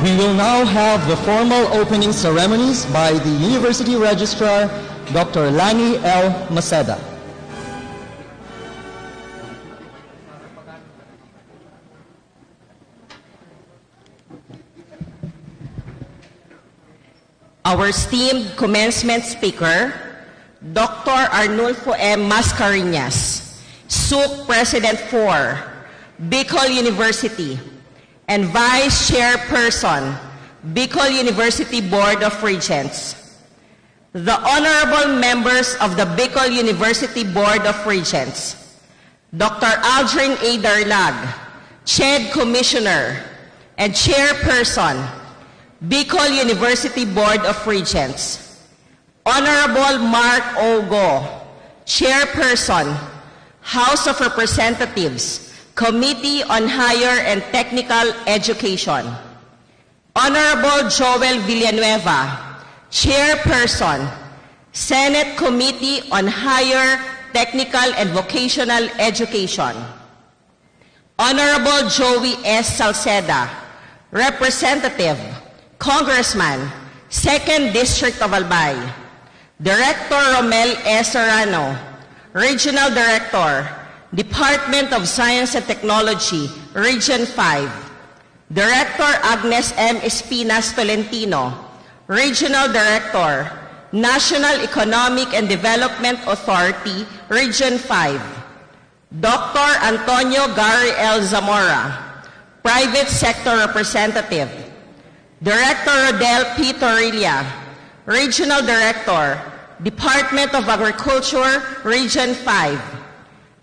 We will now have the formal opening ceremonies by the University Registrar, Dr. Lani L. Maceda. Our esteemed commencement speaker, Dr. Arnulfo M. Mascareñas, SUC President 4, Bicol University, and Vice Chairperson, Bicol University Board of Regents. The honorable members of the Bicol University Board of Regents, Dr. Aldrin A. Darlag, CHED Commissioner and Chairperson, Bicol University Board of Regents, Honorable Mark O. Go, Chairperson, House of Representatives, Committee on Higher and Technical Education, Honorable Joel Villanueva, Chairperson, Senate Committee on Higher, Technical and Vocational Education, Honorable Joey S. Salceda, Representative, Congressman, 2nd District of Albay, Director Romel S. Serrano, Regional Director, Department of Science and Technology, Region 5, Director Agnes M. Espinas Tolentino, Regional Director, National Economic and Development Authority, Region 5, Dr. Antonio Gary L. Zamora, Private Sector Representative, Director Rodel P. Torilla, Regional Director, Department of Agriculture, Region 5,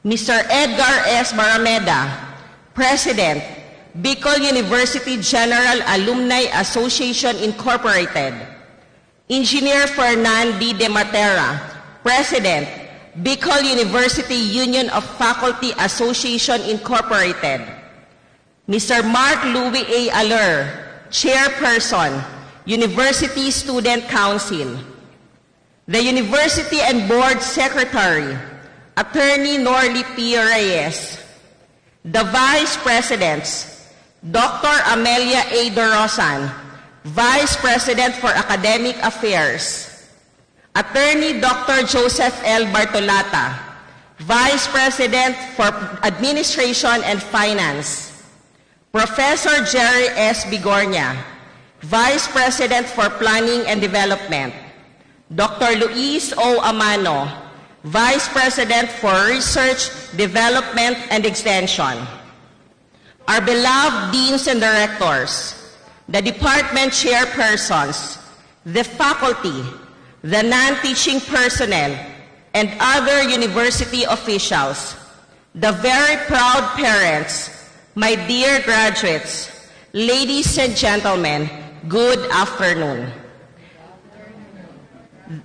Mr. Edgar S. Barameda, President, Bicol University General Alumni Association Incorporated, Engineer Fernan D. De Matera, President, Bicol University Union of Faculty Association Incorporated, Mr. Mark Louis A. Aller, Chairperson, University Student Council, the University and Board Secretary, Attorney Norly P. Reyes, the Vice Presidents, Dr. Amelia A. Dorosan, Vice President for Academic Affairs, Attorney Dr. Joseph L. Bartolata, Vice President for Administration and Finance, Professor Jerry S. Bigornia, Vice President for Planning and Development, Dr. Luis O. Amano, Vice President for Research, Development, and Extension, our beloved Deans and Directors, the Department Chairpersons, the faculty, the non-teaching personnel, and other university officials, the very proud parents, my dear graduates, ladies and gentlemen, good afternoon.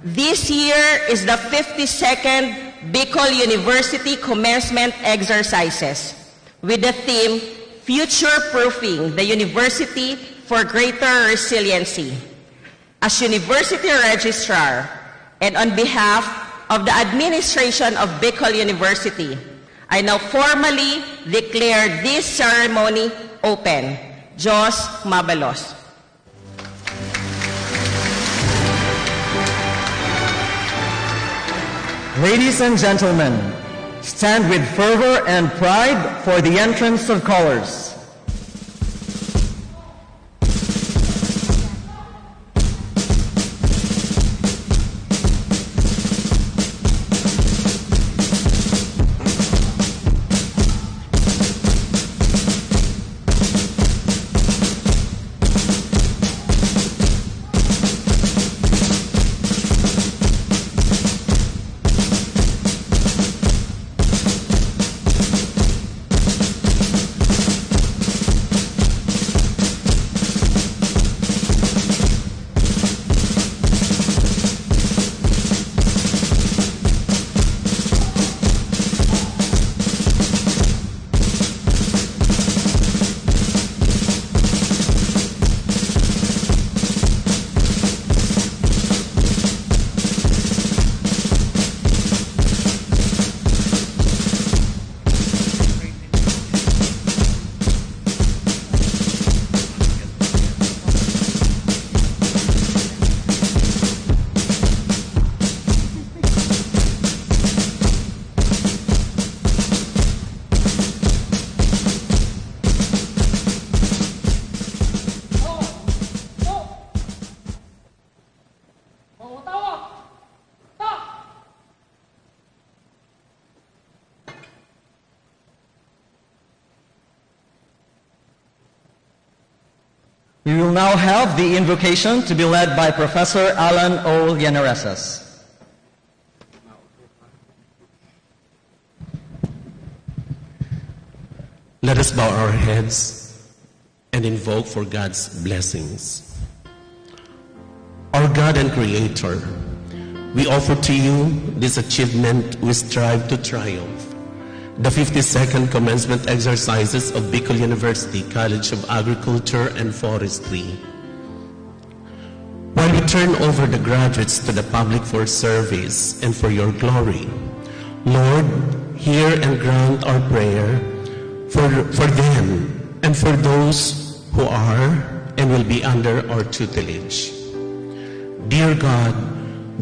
This year is the 52nd Bicol University Commencement Exercises with the theme, Future-Proofing the University for Greater Resiliency. As University Registrar and on behalf of the administration of Bicol University, I now formally declare this ceremony open. Diyos mabalos. Ladies and gentlemen, stand with fervor and pride for the entrance of colors. We will now have the invocation to be led by Professor Alan O. Llaneresas. Let us bow our heads and invoke for God's blessings. Our God and Creator, we offer to you this achievement we strive to triumph, the 52nd Commencement Exercises of Bicol University College of Agriculture and Forestry. While we turn over the graduates to the public for service and for your glory, Lord, hear and grant our prayer for them and for those who are and will be under our tutelage. Dear God,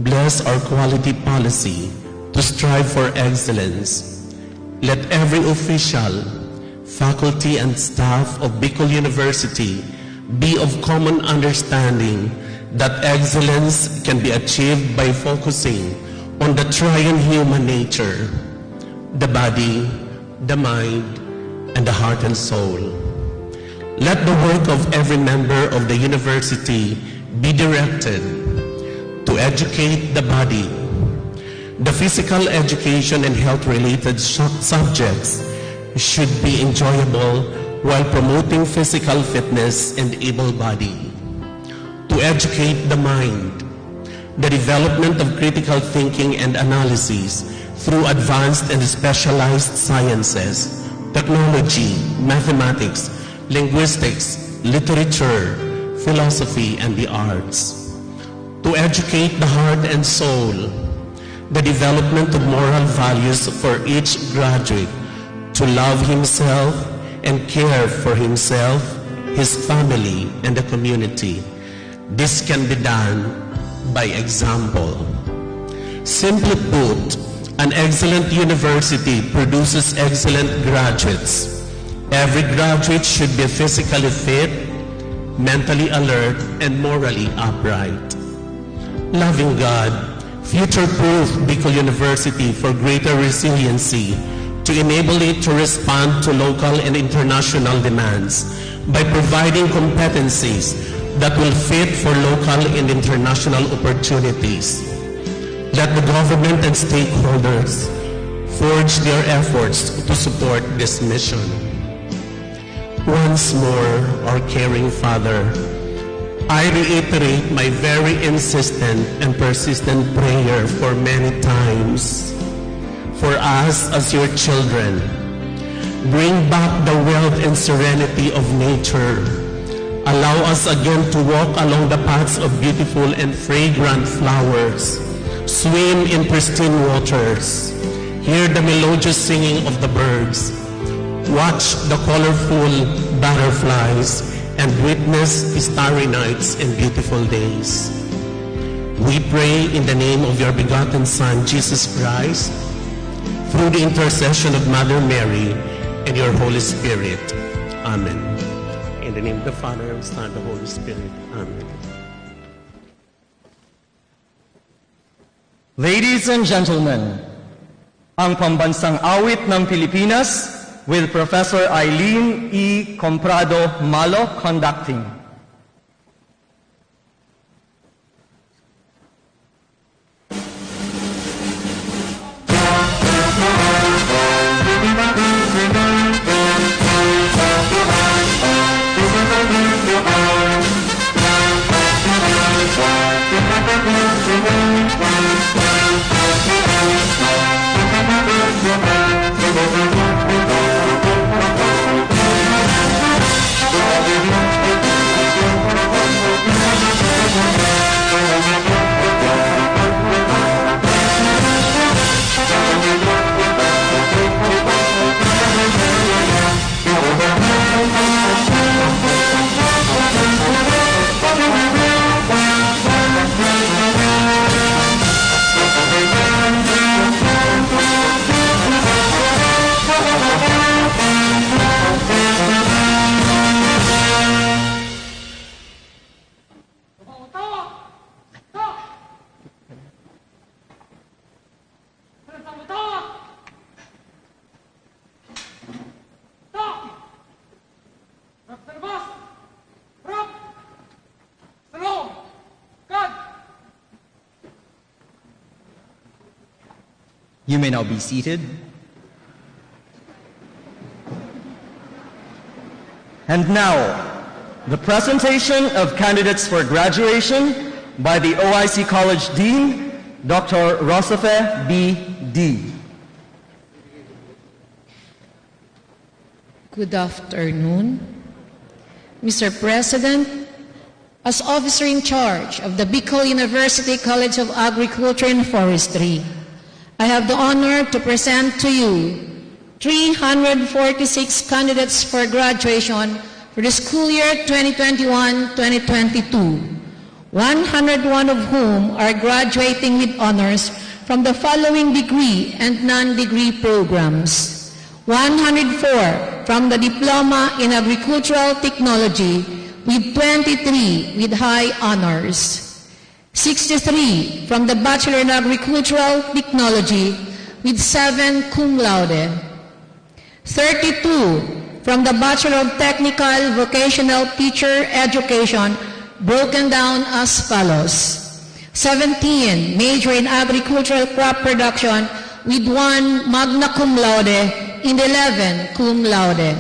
bless our quality policy to strive for excellence. Let every official, faculty, and staff of Bicol University be of common understanding that excellence can be achieved by focusing on the triune human nature, the body, the mind, and the heart and soul. Let the work of every member of the university be directed to educate the body. The physical education and health-related subjects should be enjoyable while promoting physical fitness and able body. To educate the mind, the development of critical thinking and analysis through advanced and specialized sciences, technology, mathematics, linguistics, literature, philosophy, and the arts. To educate the heart and soul, the development of moral values for each graduate to love himself and care for himself, his family, and the community. This can be done by example. Simply put, an excellent university produces excellent graduates. Every graduate should be physically fit, mentally alert, and morally upright. Loving God, future-proof Bicol University for greater resiliency to enable it to respond to local and international demands by providing competencies that will fit for local and international opportunities. Let the government and stakeholders forge their efforts to support this mission. Once more, our caring Father, I reiterate my very insistent and persistent prayer for many times. For us as your children, bring back the wealth and serenity of nature. Allow us again to walk along the paths of beautiful and fragrant flowers, swim in pristine waters, hear the melodious singing of the birds, watch the colorful butterflies, and witness starry nights and beautiful days. We pray in the name of your begotten Son, Jesus Christ, through the intercession of Mother Mary and your Holy Spirit. Amen. In the name of the Father, and the Son, and the Holy Spirit. Amen. Ladies and gentlemen, ang pambansang awit ng Pilipinas with Professor Eileen E. Comprado Malo conducting. You may now be seated. And now, the presentation of candidates for graduation by the OIC College Dean, Dr. Rosafe B. D. Good afternoon. Mr. President, as officer in charge of the Bicol University College of Agriculture and Forestry, I have the honor to present to you 346 candidates for graduation for the school year 2021-2022, 101 of whom are graduating with honors from the following degree and non-degree programs. 104 from the Diploma in Agricultural Technology with 23 with high honors. 63 from the Bachelor in Agricultural Technology with 7 cum laude. 32 from the Bachelor of Technical Vocational Teacher Education, broken down as follows. 17 major in agricultural crop production with 1 magna cum laude and 11 cum laude.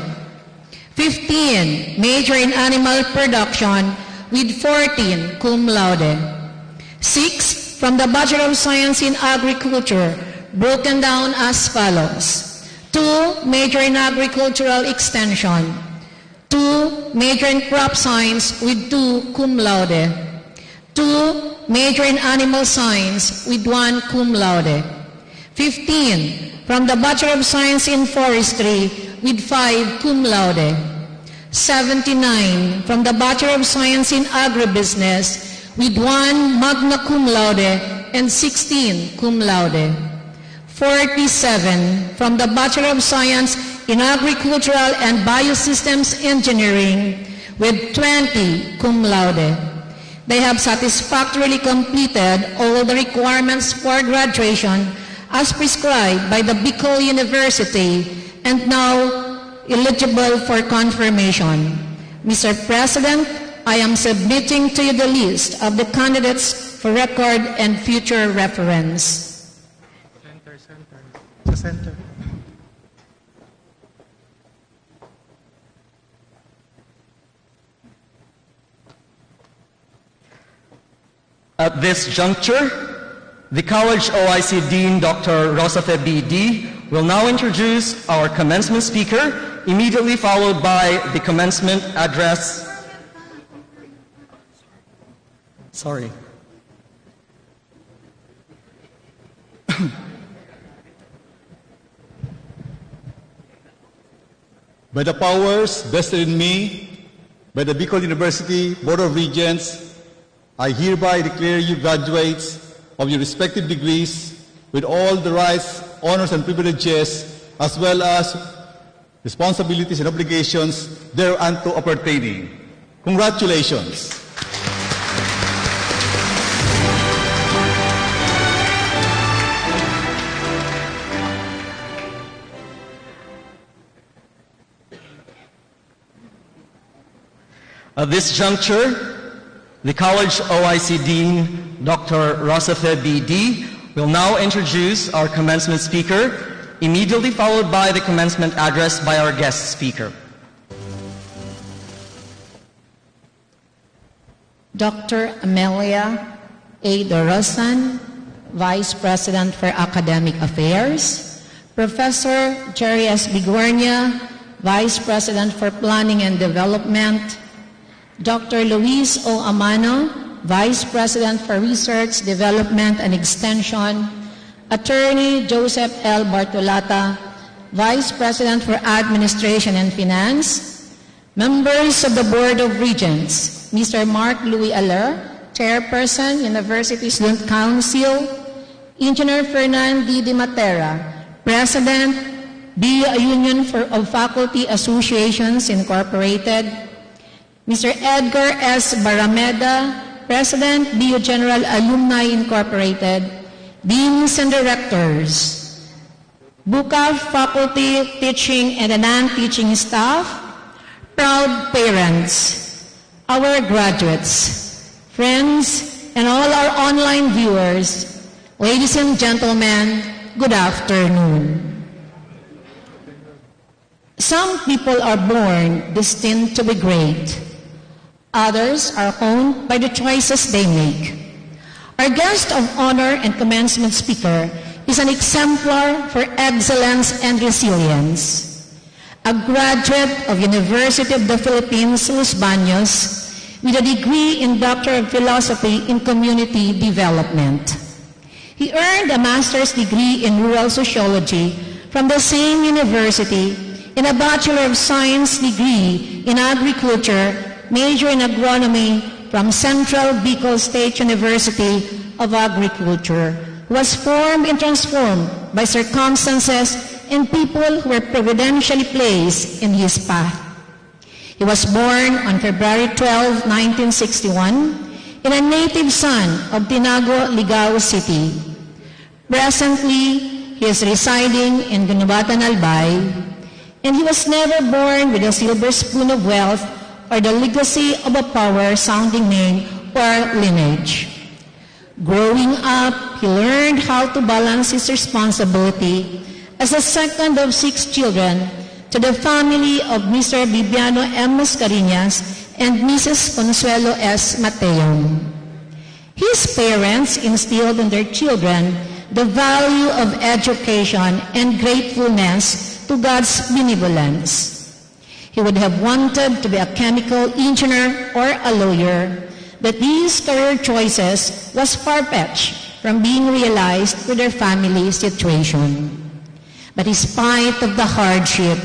15 major in animal production with 14 cum laude. 6 from the Bachelor of Science in Agriculture, broken down as follows. 2 major in agricultural extension. 2 major in crop science with 2 cum laude. 2 major in animal science with 1 cum laude. 15 from the Bachelor of Science in Forestry with 5 cum laude. 79 from the Bachelor of Science in Agribusiness with 1 magna cum laude and 16 cum laude. 47 from the Bachelor of Science in Agricultural and Biosystems Engineering with 20 cum laude. They have satisfactorily completed all the requirements for graduation as prescribed by the Bicol University and now eligible for confirmation. Mr. President, I am submitting to you the list of the candidates for record and future reference. Center. At this juncture, the College OIC Dean, Dr. Rosafe B. D., will now introduce our commencement speaker, immediately followed by the commencement address. Sorry. By the powers vested in me by the Bicol University Board of Regents, I hereby declare you graduates of your respective degrees with all the rights, honors, and privileges, as well as responsibilities and obligations thereunto appertaining. Congratulations. At this juncture, the College OIC Dean, Dr. Rosafe B. D., will now introduce our commencement speaker, immediately followed by the commencement address by our guest speaker. Dr. Amelia A. Dorosan, Vice President for Academic Affairs. Professor Jerry S. Biguernia, Vice President for Planning and Development. Dr. Luis O. Amano, Vice President for Research, Development, and Extension. Attorney Joseph L. Bartolata, Vice President for Administration and Finance. Members of the Board of Regents, Mr. Mark Louis Aller, Chairperson, University Student Council. Engineer Fernan D. Di Matera, President, BU Union of Faculty Associations Incorporated. Mr. Edgar S. Barameda, President, BU General Alumni Incorporated. Deans and Directors, BUCA faculty, teaching, and non-teaching staff, proud parents, our graduates, friends, and all our online viewers, ladies and gentlemen, good afternoon. Some people are born destined to be great. Others are honed by the choices they make. Our guest of honor and commencement speaker is an exemplar for excellence and resilience. A graduate of University of the Philippines, Los Baños, with a degree in Doctor of Philosophy in Community Development. He earned a master's degree in Rural Sociology from the same university and a Bachelor of Science degree in Agriculture, major in Agronomy from Central Bicol State University of Agriculture, was formed and transformed by circumstances and people who were providentially placed in his path. He was born on February 12, 1961, in a native son of Tinago, Ligao City. Presently, he is residing in Gunubatan, Albay, and he was never born with a silver spoon of wealth or the legacy of a power-sounding name or lineage. Growing up, he learned how to balance his responsibility as the second of 6 children to the family of Mr. Bibiano M. Mascareñas and Mrs. Consuelo S. Mateo. His parents instilled in their children the value of education and gratefulness to God's benevolence. He would have wanted to be a chemical engineer or a lawyer, but these career choices was far-fetched from being realized with their family situation. But in spite of the hardship,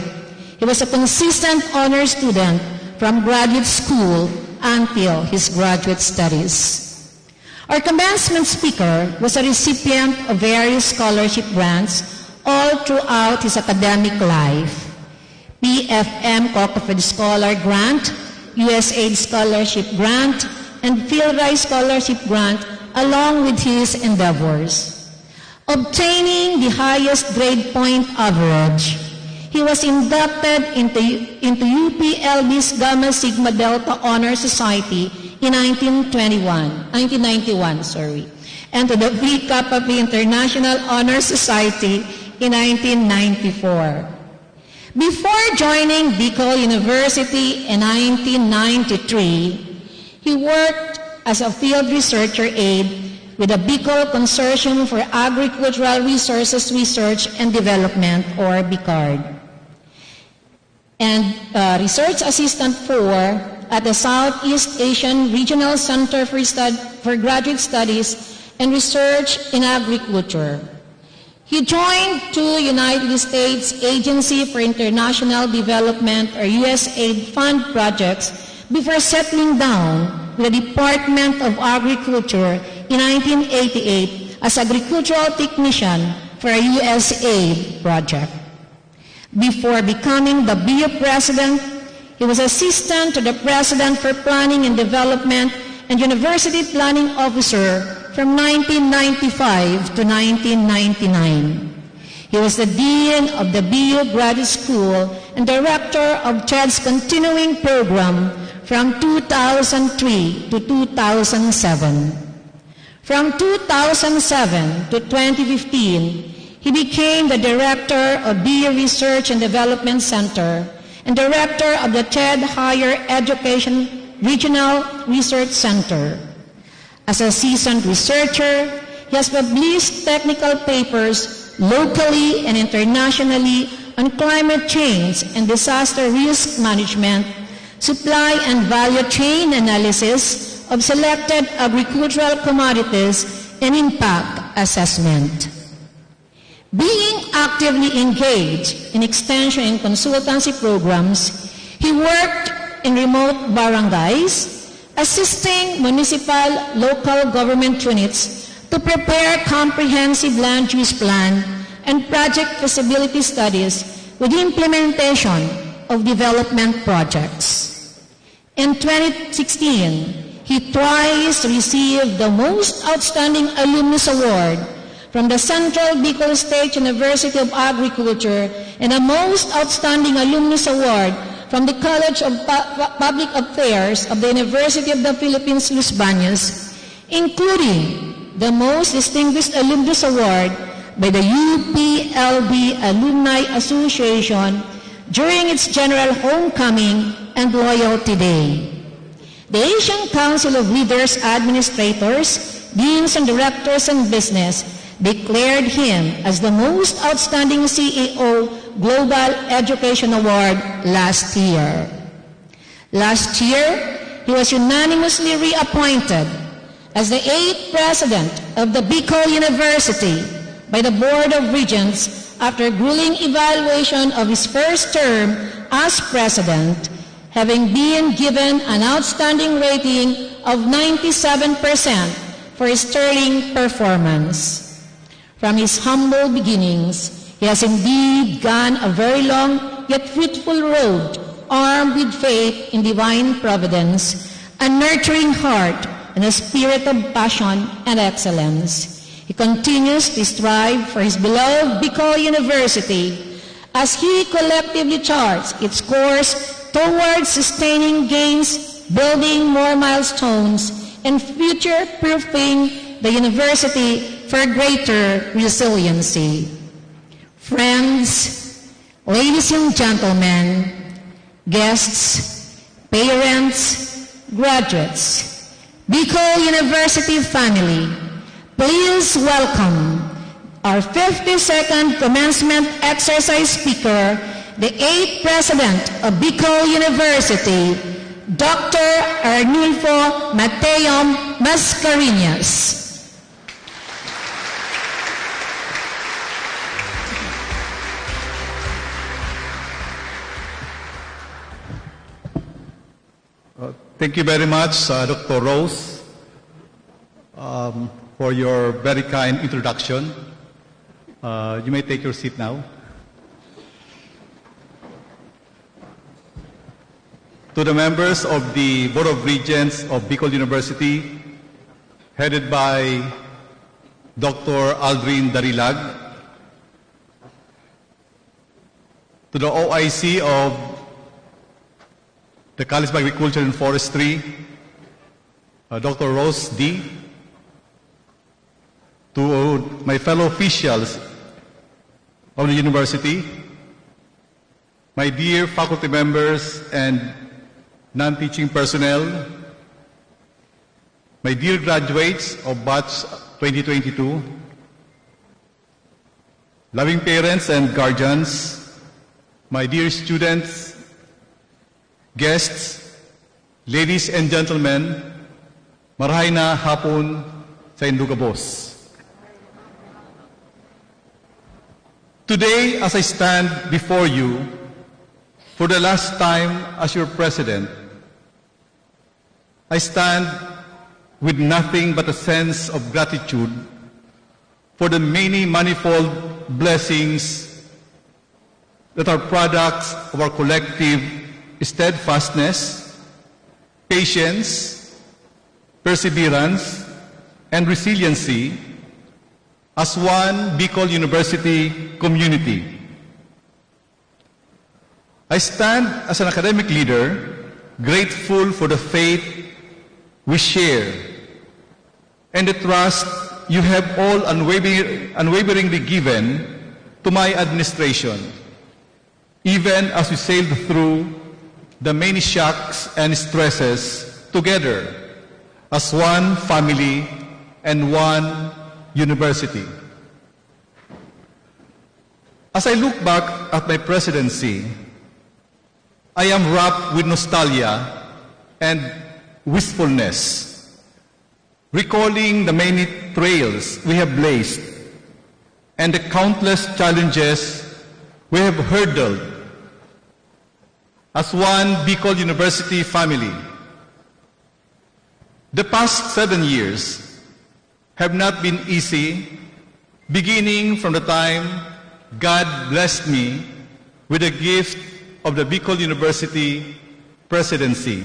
he was a consistent honor student from graduate school until his graduate studies. Our commencement speaker was a recipient of various scholarship grants all throughout his academic life. PFM Cockford Scholar Grant, USAID Scholarship Grant, and Philray Scholarship Grant along with his endeavors. Obtaining the highest grade point average, he was inducted into UPLB's Gamma Sigma Delta Honor Society in 1991, and to the Phi Kappa Phi International Honor Society in 1994. Before joining Bicol University in 1993, he worked as a field researcher aide with the Bicol Consortium for Agricultural Resources Research and Development, or BICARD, and Research Assistant 4 at the Southeast Asian Regional Center for Graduate Studies and Research in Agriculture. He joined 2 United States Agency for International Development, or USAID fund projects before settling down with the Department of Agriculture in 1988 as agricultural technician for a USAID project. Before becoming the BU president, he was assistant to the president for planning and development and university planning officer from 1995 to 1999. He was the dean of the BU Graduate School and director of 𝐁𝐔𝐂𝐀𝐅 continuing program from 2003 to 2007. From 2007 to 2015, he became the director of BU Research and Development Center and director of the 𝐁ED Higher Education Regional Research Center. As a seasoned researcher, he has published technical papers locally and internationally on climate change and disaster risk management, supply and value chain analysis of selected agricultural commodities, and impact assessment. Being actively engaged in extension and consultancy programs, he worked in remote barangays, assisting municipal local government units to prepare comprehensive land use plan and project feasibility studies with the implementation of development projects. In 2016, he twice received the Most Outstanding Alumnus Award from the Central Bicol State University of Agriculture and a Most Outstanding Alumnus Award from the College of Public Affairs of the University of the Philippines, Los Baños, including the Most Distinguished Alumnus Award by the UPLB Alumni Association during its general homecoming and loyalty day. The Asian Council of Leaders, Administrators, Deans and Directors in Business declared him as the most outstanding CEO Global Education Award last year. Last year, he was unanimously reappointed as the 8th President of the Bicol University by the Board of Regents after grueling evaluation of his first term as President, having been given an outstanding rating of 97% for his sterling performance. From his humble beginnings, he has indeed gone a very long yet fruitful road, armed with faith in divine providence, a nurturing heart, and a spirit of passion and excellence. He continues to strive for his beloved Bicol University as he collectively charts its course towards sustaining gains, building more milestones, and future-proofing the university for greater resiliency. Friends, ladies and gentlemen, guests, parents, graduates, Bicol University family, please welcome our 52nd Commencement Exercise Speaker, the 8th President of Bicol University, Dr. Arnulfo Mateo Mascareñas. Thank you very much, Dr. Rose, for your very kind introduction. You may take your seat now. To the members of the Board of Regents of Bicol University, headed by Dr. Aldrin Darilag, to the OIC of the College of Agriculture and Forestry, Dr. Rose D., to my fellow officials of the university, my dear faculty members and non-teaching personnel, my dear graduates of Batch 2022, loving parents and guardians, my dear students, guests, ladies and gentlemen, marahay na hapon sa Indugabos. Today, as I stand before you for the last time as your president, I stand with nothing but a sense of gratitude for the many manifold blessings that are products of our collective steadfastness, patience, perseverance, and resiliency as one Bicol University community. I stand as an academic leader, grateful for the faith we share and the trust you have all unwaveringly given to my administration, even as we sailed through the many shocks and stresses together as one family and one university. As I look back at my presidency, I am wrapped with nostalgia and wistfulness, recalling the many trails we have blazed and the countless challenges we have hurdled as one Bicol University family. The past 7 years have not been easy, beginning from the time God blessed me with the gift of the Bicol University presidency.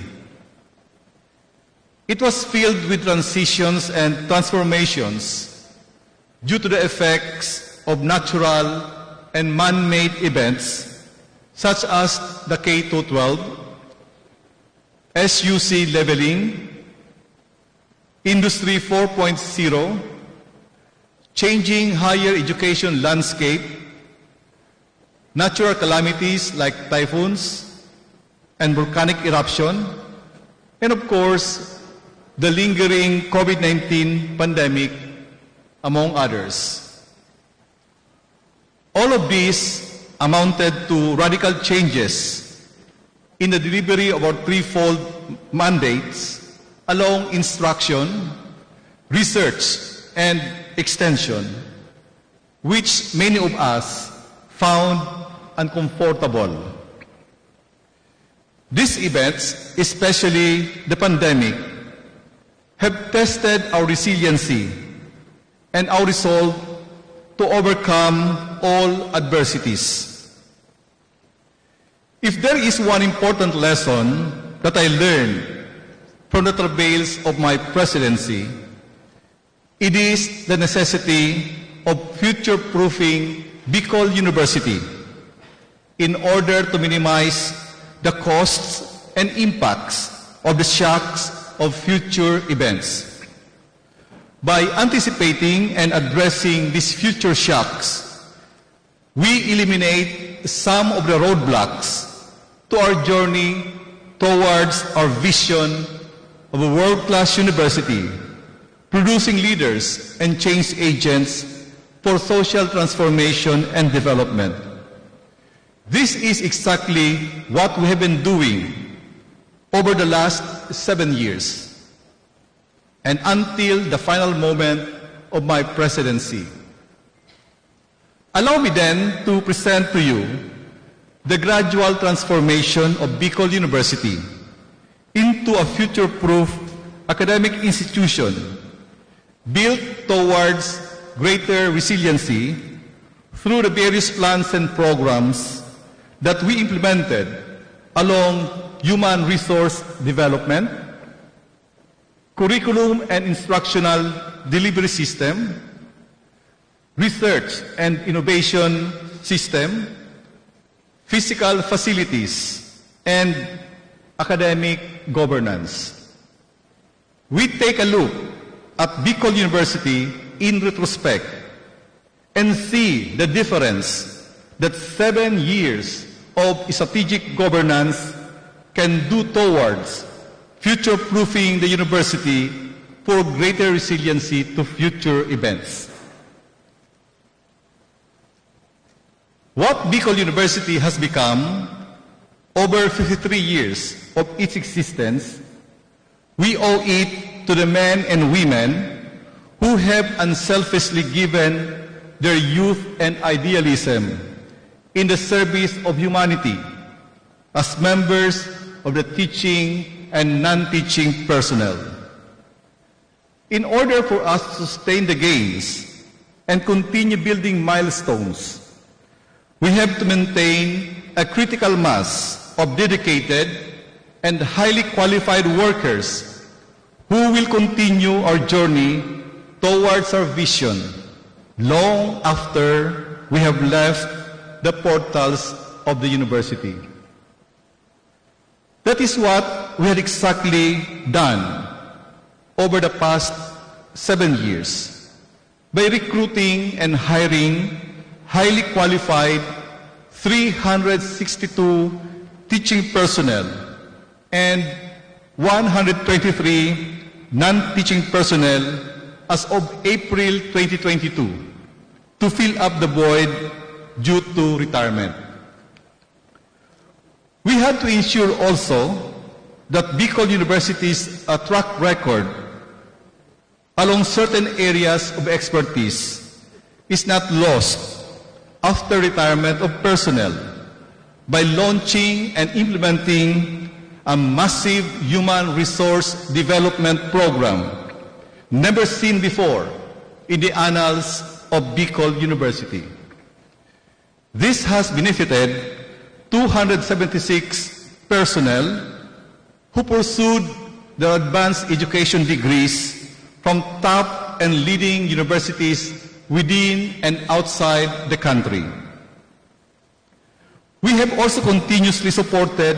It was filled with transitions and transformations due to the effects of natural and man-made events such as the K-12, SUC leveling, Industry 4.0, changing higher education landscape, natural calamities like typhoons and volcanic eruption, and of course, the lingering COVID-19 pandemic, among others. All of these amounted to radical changes in the delivery of our threefold mandates along instruction, research, and extension, which many of us found uncomfortable. These events, especially the pandemic, have tested our resiliency and our resolve to overcome all adversities. If there is one important lesson that I learned from the travails of my presidency, it is the necessity of future-proofing Bicol University in order to minimize the costs and impacts of the shocks of future events. By anticipating and addressing these future shocks, we eliminate some of the roadblocks to our journey towards our vision of a world-class university, producing leaders and change agents for social transformation and development. This is exactly what we have been doing over the last 7 years and until the final moment of my presidency. Allow me then to present to you the gradual transformation of Bicol University into a future-proof academic institution built towards greater resiliency through the various plans and programs that we implemented along human resource development, curriculum and instructional delivery system, research and innovation system, physical facilities, and academic governance. We take a look at Bicol University in retrospect and see the difference that 7 years of strategic governance can do towards future-proofing the university for greater resiliency to future events. What Bicol University has become over 53 years of its existence, we owe it to the men and women who have unselfishly given their youth and idealism in the service of humanity as members of the teaching and non-teaching personnel. In order for us to sustain the gains and continue building milestones, we have to maintain a critical mass of dedicated and highly qualified workers who will continue our journey towards our vision long after we have left the portals of the university. That is what we had exactly done over the past 7 years by recruiting and hiring highly qualified 362 teaching personnel and 123 non-teaching personnel as of April 2022 to fill up the void due to retirement. We had to ensure also that Bicol University's track record along certain areas of expertise is not lost after retirement of personnel by launching and implementing a massive human resource development program never seen before in the annals of Bicol University. This has benefited 276 personnel who pursued their advanced education degrees from top and leading universities within and outside the country. We have also continuously supported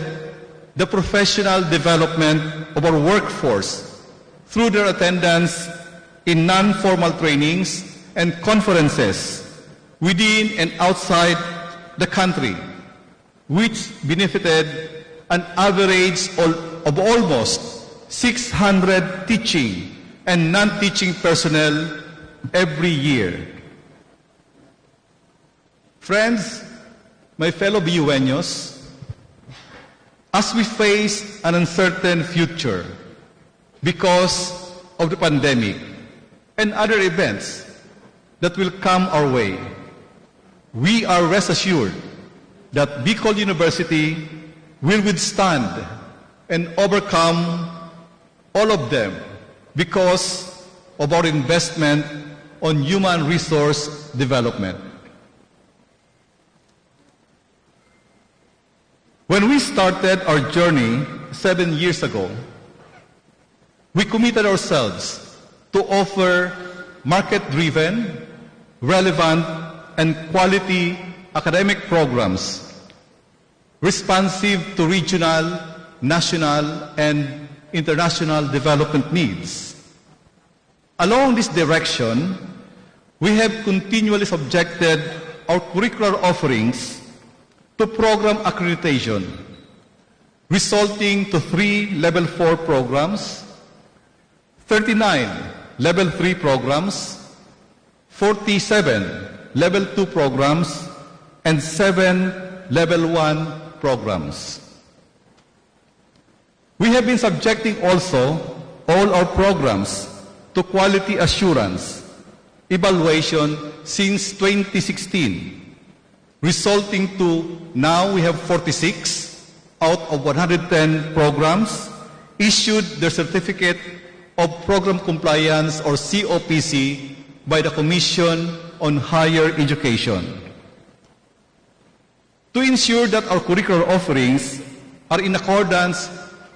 the professional development of our workforce through their attendance in non-formal trainings and conferences within and outside the country, which benefited an average of almost 600 teaching and non-teaching personnel every year. Friends, my fellow BUeños, as we face an uncertain future because of the pandemic and other events that will come our way, we are rest assured that Bicol University will withstand and overcome all of them because of our investment on human resource development. When we started our journey 7 years ago, we committed ourselves to offer market-driven, relevant, and quality academic programs responsive to regional, national, and international development needs. Along this direction, we have continually subjected our curricular offerings to program accreditation, resulting to 3 Level 4 programs, 39 Level 3 programs, 47 Level 2 programs, and 7 Level 1 programs. We have been subjecting also all our programs to quality assurance evaluation since 2016, resulting to now we have 46 out of 110 programs issued their certificate of program compliance or COPC by the Commission on Higher Education. To ensure that our curricular offerings are in accordance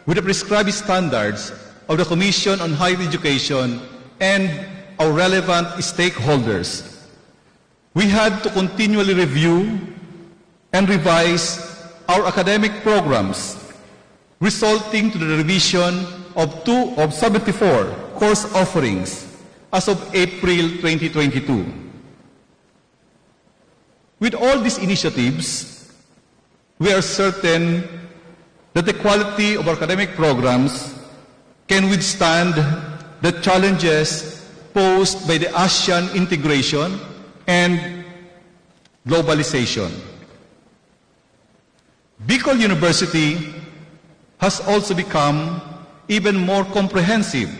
with the prescribed standards of the Commission on Higher Education and our relevant stakeholders, we had to continually review and revise our academic programs, resulting to the revision of 74 course offerings as of April 2022. With all these initiatives, we are certain that the quality of our academic programs can withstand the challenges posed by the ASEAN integration and globalization. Bicol University has also become even more comprehensive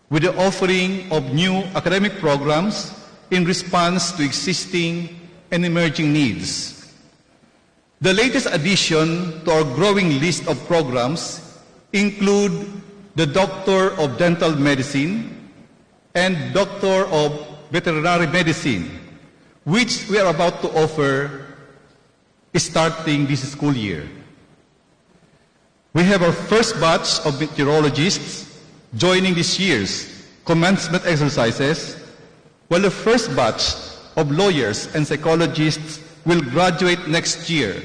with the offering of new academic programs in response to existing and emerging needs. The latest addition to our growing list of programs include the Doctor of Dental Medicine and Doctor of Veterinary Medicine, which we are about to offer starting this school year. We have our first batch of meteorologists joining this year's commencement exercises, while the first batch of lawyers and psychologists will graduate next year,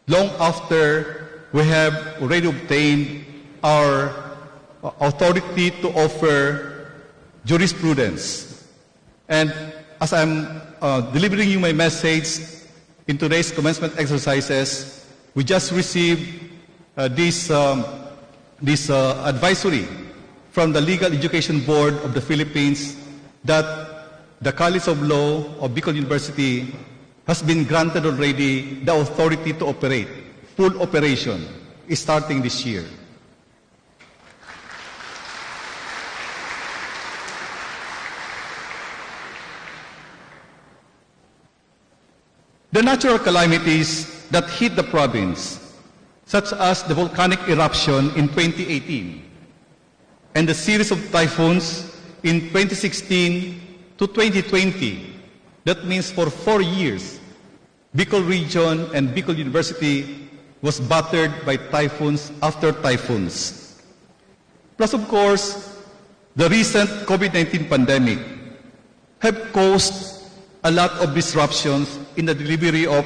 long after we have already obtained our authority to offer jurisprudence. And as I'm delivering you my message in today's commencement exercises, we just received this advisory from the Legal Education Board of the Philippines that the College of Law of Bicol University has been granted already the authority to operate, full operation, starting this year. The natural calamities that hit the province, such as the volcanic eruption in 2018 and the series of typhoons in 2016 to 2020, that means for 4 years, Bicol Region and Bicol University was battered by typhoons after typhoons. Plus, of course, the recent COVID-19 pandemic have caused a lot of disruptions in the delivery of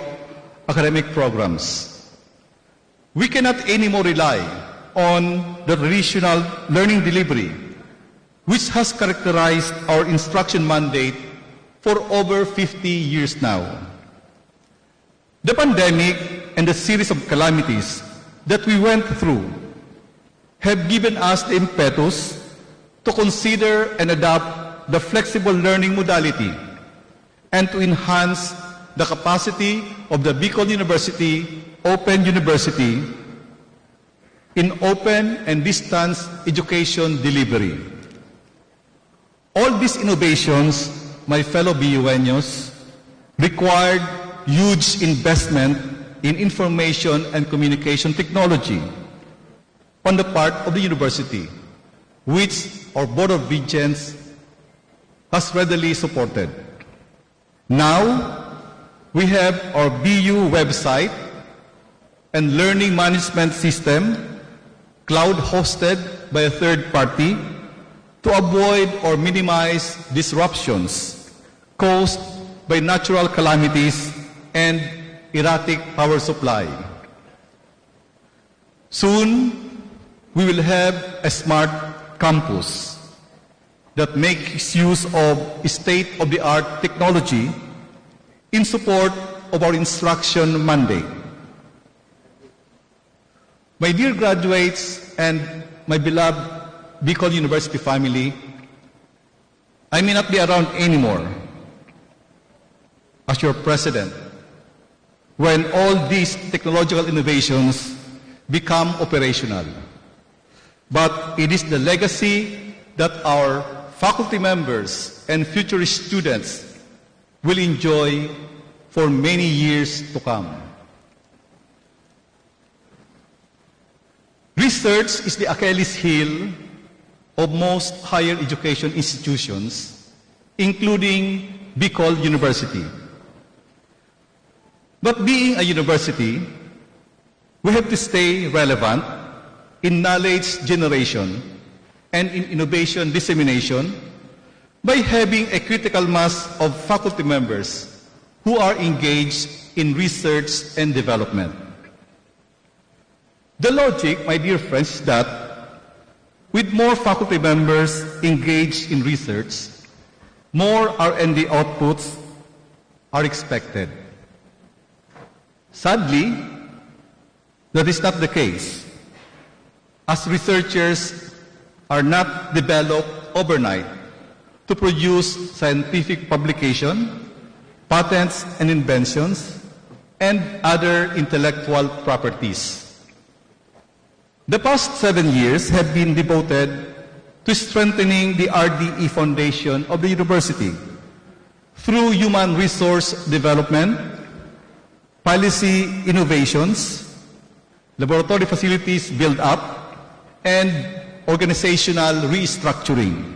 academic programs. We cannot anymore rely on the traditional learning delivery which has characterized our instruction mandate for over 50 years now. The pandemic and the series of calamities that we went through have given us the impetus to consider and adopt the flexible learning modality and to enhance the capacity of the Bicol University Open University in open and distance education delivery. All these innovations, my fellow BUeños, required huge investment in information and communication technology on the part of the university, which our Board of Regents has readily supported. Now, we have our BU website and learning management system, cloud-hosted by a third party, to avoid or minimize disruptions caused by natural calamities and erratic power supply. Soon, we will have a smart campus that makes use of state-of-the-art technology in support of our instruction mandate. My dear graduates and my beloved Bicol University family, I may not be around anymore as your president when all these technological innovations become operational. But it is the legacy that our faculty members and future students will enjoy for many years to come. Research is the Achilles heel of most higher education institutions, including Bicol University. But being a university, we have to stay relevant in knowledge generation and in innovation dissemination by having a critical mass of faculty members who are engaged in research and development. The logic, my dear friends, is that with more faculty members engaged in research, more R&D outputs are expected. Sadly, that is not the case, as researchers are not developed overnight to produce scientific publication, patents and inventions, and other intellectual properties. The past 7 years have been devoted to strengthening the RDE foundation of the university through human resource development, policy innovations, laboratory facilities build-up, and organizational restructuring.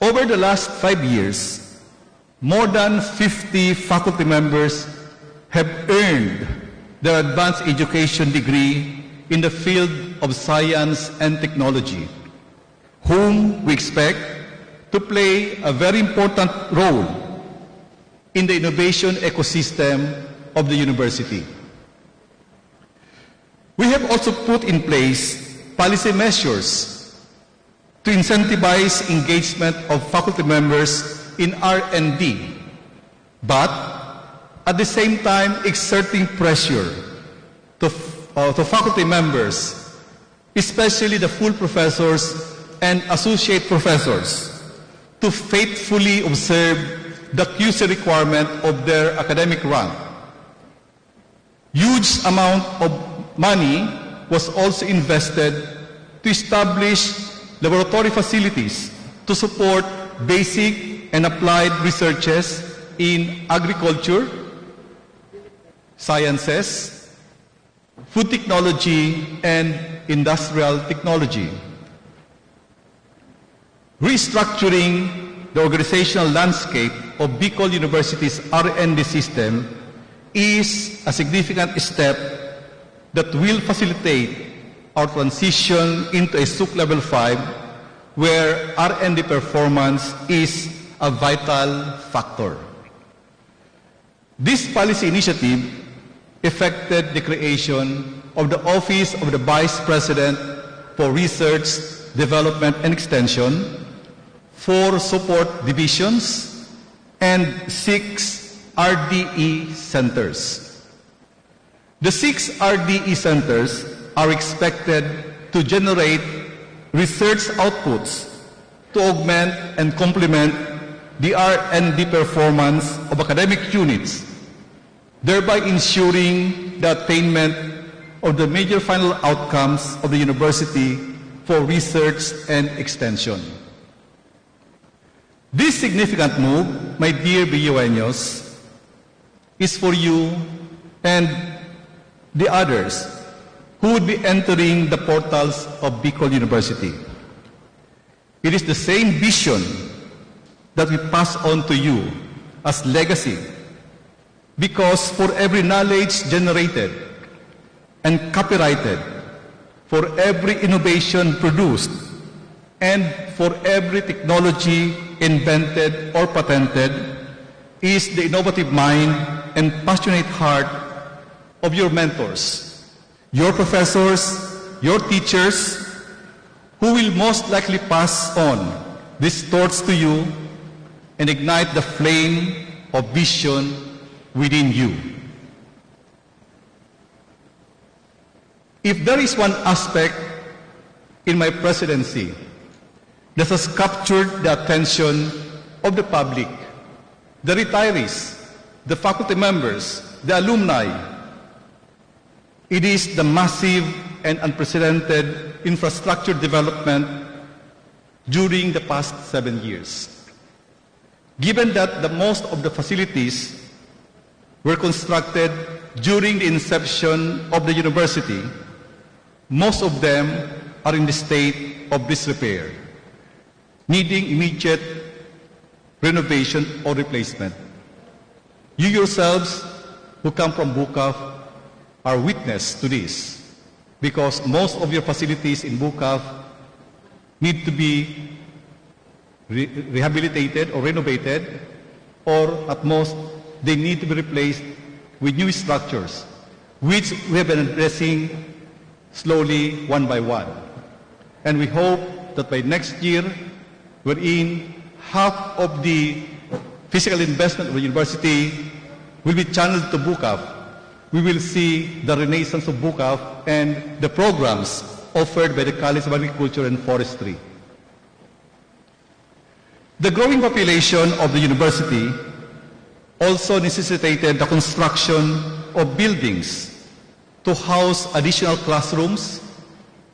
Over the last 5 years, more than 50 faculty members have earned their advanced education degree in the field of science and technology, whom we expect to play a very important role in the innovation ecosystem of the university. We have also put in place policy measures to incentivize engagement of faculty members in R&D, but at the same time exerting pressure to faculty members, especially the full professors and associate professors, to faithfully observe the QC requirement of their academic rank. Huge amount of money was also invested to establish laboratory facilities to support basic and applied researches in agriculture, sciences, food technology, and industrial technology. Restructuring the organizational landscape of Bicol University's R&D system is a significant step that will facilitate our transition into a SUC Level 5, where R&D performance is a vital factor. This policy initiative effected the creation of the Office of the Vice President for Research Development and Extension, 4 support divisions, and 6 RDE centers. The 6 RDE centers are expected to generate research outputs to augment and complement the R&D performance of academic units, thereby ensuring the attainment of the major final outcomes of the university for research and extension. This significant move, my dear BUeños, is for you and the others who would be entering the portals of Bicol University. It is the same vision that we pass on to you as legacy, because for every knowledge generated and copyrighted, for every innovation produced, and for every technology invented or patented is the innovative mind and passionate heart of your mentors, your professors, your teachers, who will most likely pass on these thoughts to you and ignite the flame of vision within you. If there is one aspect in my presidency that has captured the attention of the public, the retirees, the faculty members, the alumni, it is the massive and unprecedented infrastructure development during the past 7 years. Given that the most of the facilities were constructed during the inception of the university, most of them are in the state of disrepair, needing immediate renovation or replacement. You yourselves who come from BUCAF are witness to this, because most of your facilities in BUCAF need to be rehabilitated or renovated, or at most they need to be replaced with new structures, which we have been addressing slowly one by one. And we hope that by next year, wherein half of the physical investment of the university will be channeled to BUCAF, we will see the renaissance of BUCAF and the programs offered by the College of Agriculture and Forestry. The growing population of the university also necessitated the construction of buildings to house additional classrooms,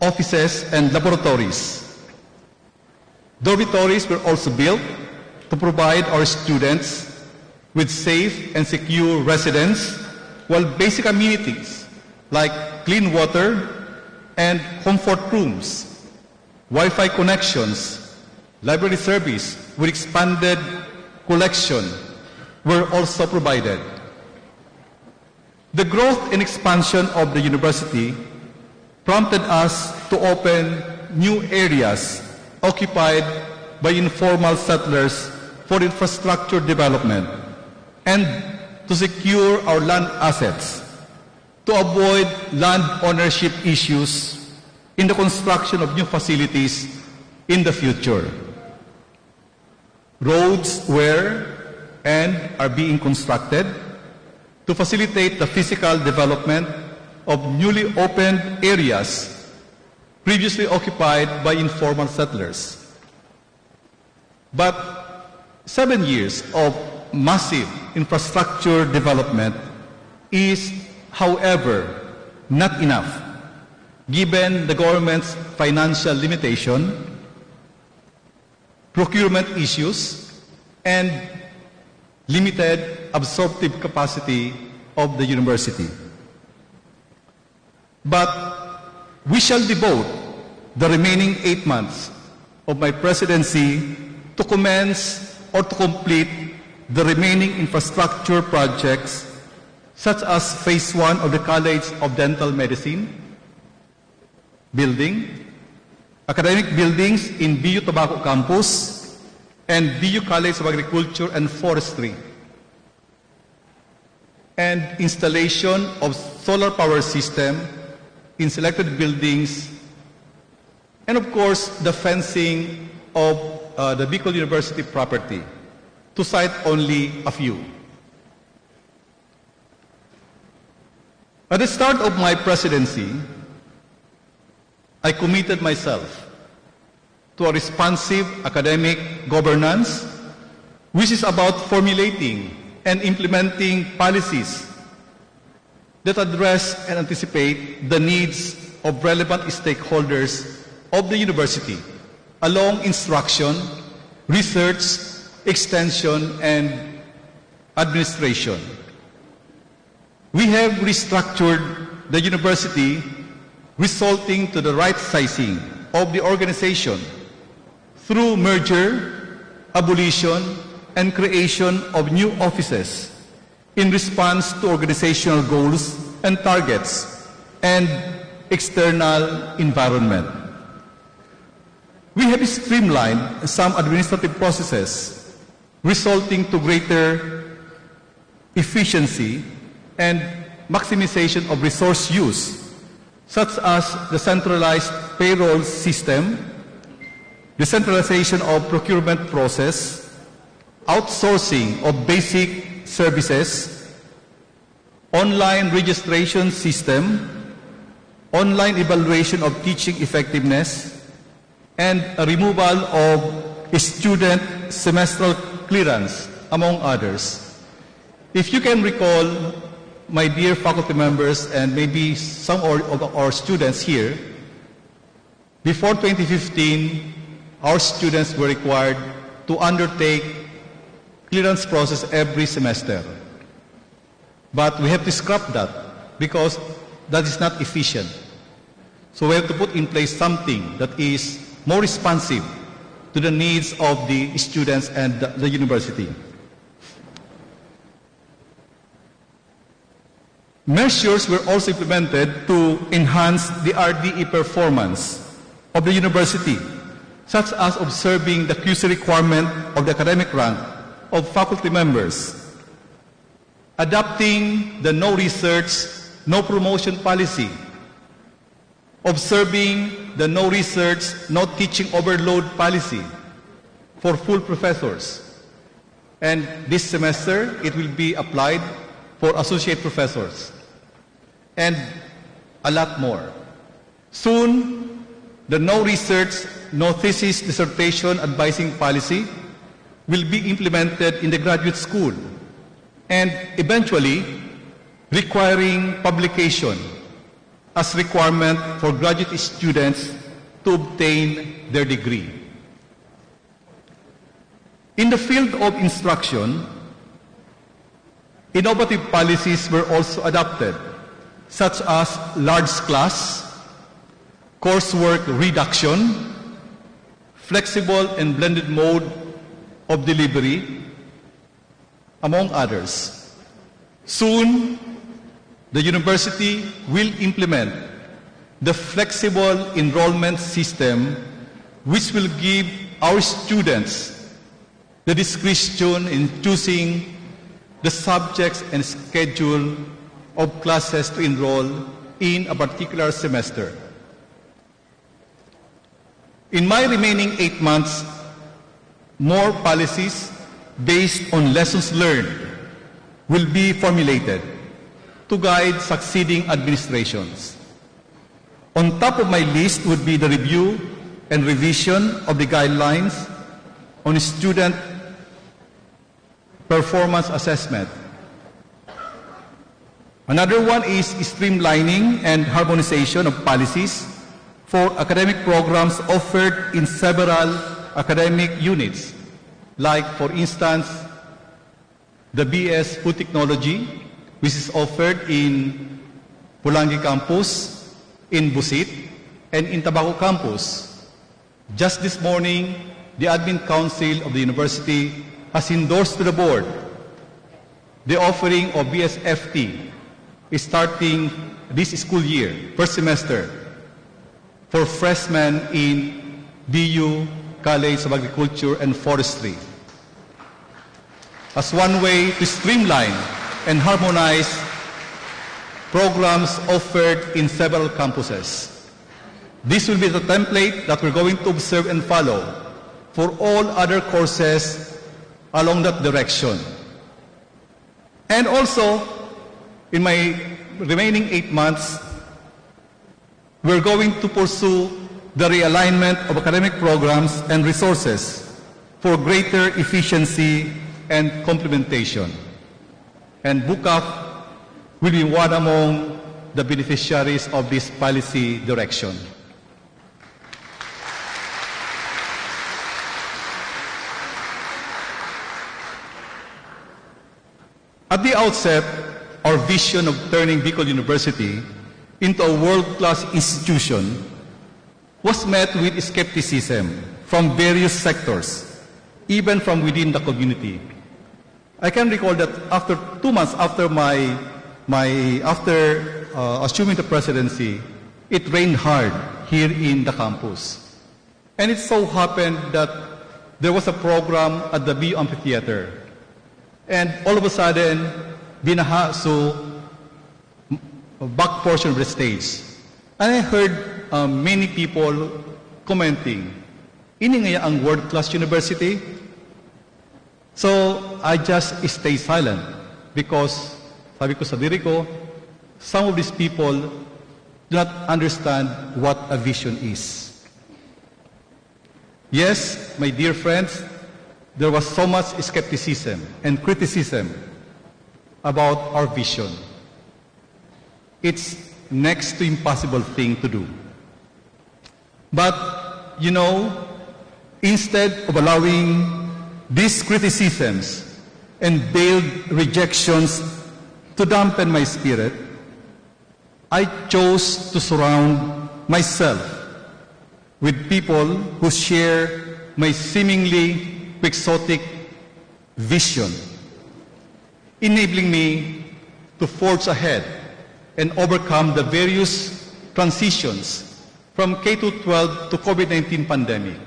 offices, and laboratories. Dormitories were also built to provide our students with safe and secure residence, while basic amenities like clean water and comfort rooms, Wi-Fi connections, library service with expanded collection were also provided. The growth and expansion of the university prompted us to open new areas occupied by informal settlers for infrastructure development and to secure our land assets to avoid land ownership issues in the construction of new facilities in the future. Roads were and are being constructed to facilitate the physical development of newly opened areas previously occupied by informal settlers. But 7 years of massive infrastructure development is, however, not enough, given the government's financial limitation, procurement issues, and limited absorptive capacity of the university. But we shall devote the remaining 8 months of my presidency to commence or to complete the remaining infrastructure projects, such as Phase 1 of the College of Dental Medicine building, academic buildings in BU Tobacco Campus, and BU College of Agriculture and Forestry, and installation of solar power system in selected buildings and of course, the fencing of the Bicol University property, to cite only a few. At the start of my presidency, I committed myself to a responsive academic governance, which is about formulating and implementing policies that address and anticipate the needs of relevant stakeholders of the university along instruction, research, extension, and administration. We have restructured the university, resulting to the right sizing of the organization through merger, abolition, and creation of new offices in response to organizational goals and targets and external environment. We have streamlined some administrative processes, resulting to greater efficiency and maximization of resource use, such as the centralized payroll system, the centralization of procurement process, outsourcing of basic services, online registration system, online evaluation of teaching effectiveness, and a removal of student semestral clearance, among others. If you can recall, my dear faculty members and maybe some of our students here, before 2015, our students were required to undertake clearance process every semester. But we have to scrap that because that is not efficient. So we have to put in place something that is more responsive to the needs of the students and the university. Measures were also implemented to enhance the RDE performance of the university, such as observing the QC requirement of the academic rank of faculty members, adopting the no research, no promotion policy, observing the no research, no teaching overload policy for full professors. And this semester, it will be applied for associate professors, and a lot more. Soon, the no research, no thesis dissertation advising policy will be implemented in the graduate school, and eventually requiring publication as requirement for graduate students to obtain their degree. In the field of instruction, innovative policies were also adopted, such as large class, coursework reduction, flexible and blended mode of delivery, among others. Soon, the university will implement the flexible enrollment system, which will give our students the discretion in choosing the subjects and schedule of classes to enroll in a particular semester. In my remaining 8 months, more policies based on lessons learned will be formulated to guide succeeding administrations. On top of my list would be the review and revision of the guidelines on student performance assessment. Another one is streamlining and harmonization of policies for academic programs offered in several academic units, like, for instance, the BS Food Technology, which is offered in Pulangi campus, in Busit, and in Tabaco campus. Just this morning, the Admin Council of the university has endorsed to the board the offering of BSFT starting this school year, first semester, for freshmen in BU College of Agriculture and Forestry, as one way to streamline and harmonize programs offered in several campuses. This will be the template that we're going to observe and follow for all other courses along that direction. And also, in my remaining 8 months, we're going to pursue the realignment of academic programs and resources for greater efficiency and complementation. And BUCAF will be one among the beneficiaries of this policy direction. At the outset, our vision of turning Bicol University into a world-class institution was met with skepticism from various sectors, even from within the community. I can recall that after 2 months after assuming the presidency, it rained hard here in the campus. And it so happened that there was a program at the BU Amphitheater. And all of a sudden, binaha so back portion of the stage. And I heard many people commenting, ini ngaya ang world-class university? So I just stay silent because sabi ko sa diri ko, some of these people do not understand what a vision is. Yes, my dear friends, there was so much skepticism and criticism about our vision. It's next to impossible thing to do. But, you know, instead of allowing these criticisms and veiled rejections to dampen my spirit, I chose to surround myself with people who share my seemingly quixotic vision, enabling me to forge ahead and overcome the various transitions from K-12 to COVID-19 pandemic.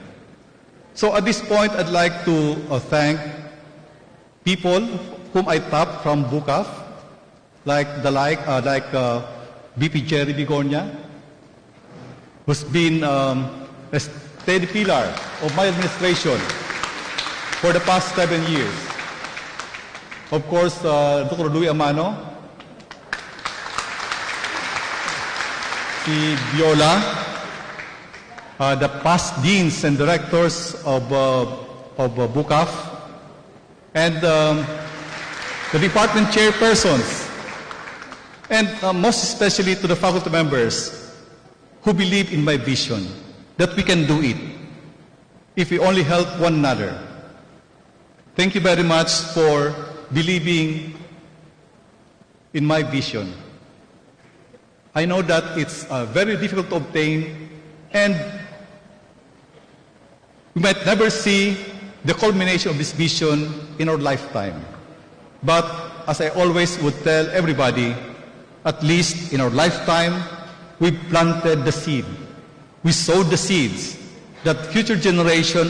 So at this point, I'd like to thank people whom I tapped from BUCAF, like VP Jerry Bigonia, who's been a steady pillar of my administration for the past 7 years. Of course, Dr. Louis Amano, si Viola, the past deans and directors of BUCAF, and the department chairpersons, and most especially to the faculty members who believe in my vision that we can do it if we only help one another. Thank you very much for believing in my vision. I know that it's very difficult to obtain, and we might never see the culmination of this vision in our lifetime. But as I always would tell everybody, at least in our lifetime, we planted the seed. We sowed the seeds that future generation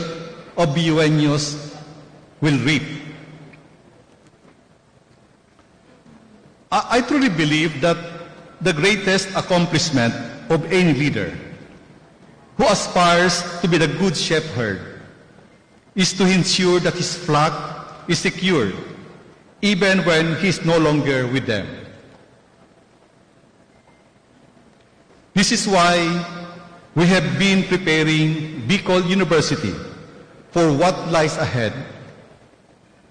of BUeños will reap. I truly believe that the greatest accomplishment of any leader who aspires to be the good shepherd is to ensure that his flock is secured even when he is no longer with them. This is why we have been preparing Bicol University for what lies ahead,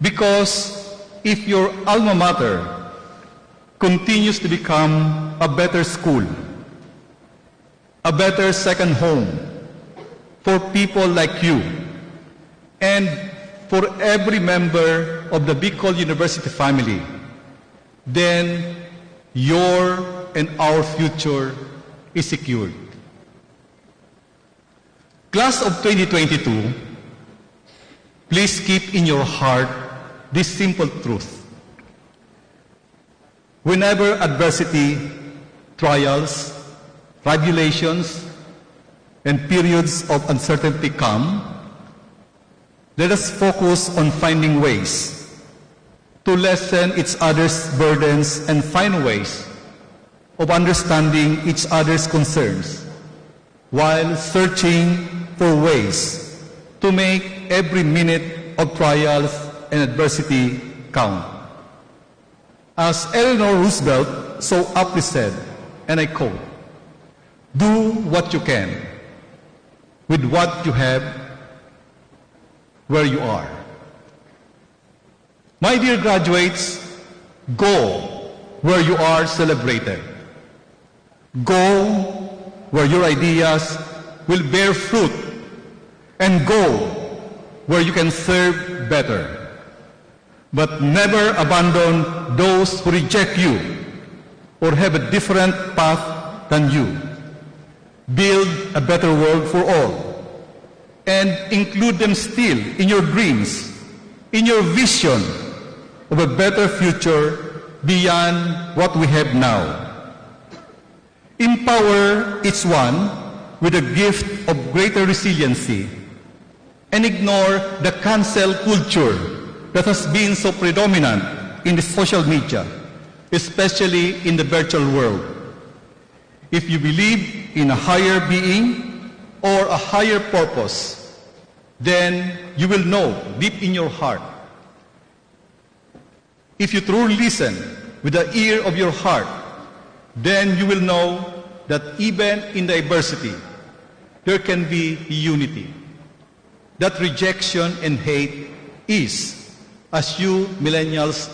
because if your alma mater continues to become a better school, a better second home for people like you, and for every member of the Bicol University family, then your and our future is secured. Class of 2022, please keep in your heart this simple truth. Whenever adversity, trials, tribulations, and periods of uncertainty come, let us focus on finding ways to lessen each other's burdens and find ways of understanding each other's concerns while searching for ways to make every minute of trials and adversity count. As Eleanor Roosevelt so aptly said, and I quote, "Do what you can with what you have where you are." My dear graduates, go where you are celebrated. Go where your ideas will bear fruit, and go where you can serve better. But never abandon those who reject you or have a different path than you. Build a better world for all, and include them still in your dreams, in your vision of a better future beyond what we have now. Empower each one with a gift of greater resiliency, and ignore the cancel culture that has been so predominant in the social media, especially in the virtual world. If you believe in a higher being or a higher purpose, then you will know deep in your heart. If you truly listen with the ear of your heart, then you will know that even in diversity, there can be unity. That rejection and hate is, as you millennials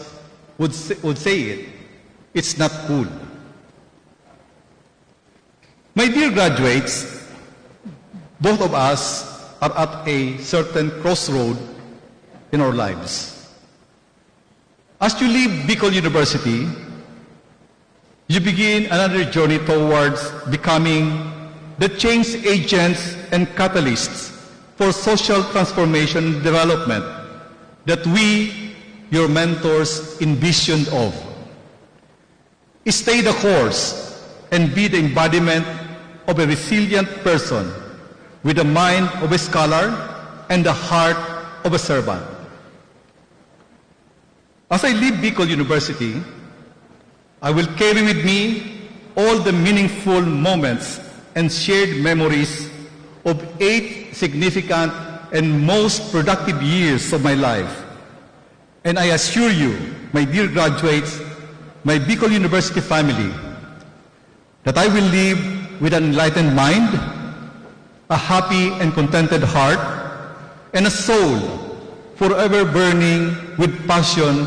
would say it, it's not cool. My dear graduates, both of us are at a certain crossroad in our lives. As you leave Bicol University, you begin another journey towards becoming the change agents and catalysts for social transformation and development that we, your mentors, envisioned of. Stay the course and be the embodiment of a resilient person with the mind of a scholar and the heart of a servant. As I leave Bicol University, I will carry with me all the meaningful moments and shared memories of 8 significant and most productive years of my life. And I assure you, my dear graduates, my Bicol University family, that I will live with an enlightened mind, a happy and contented heart, and a soul forever burning with passion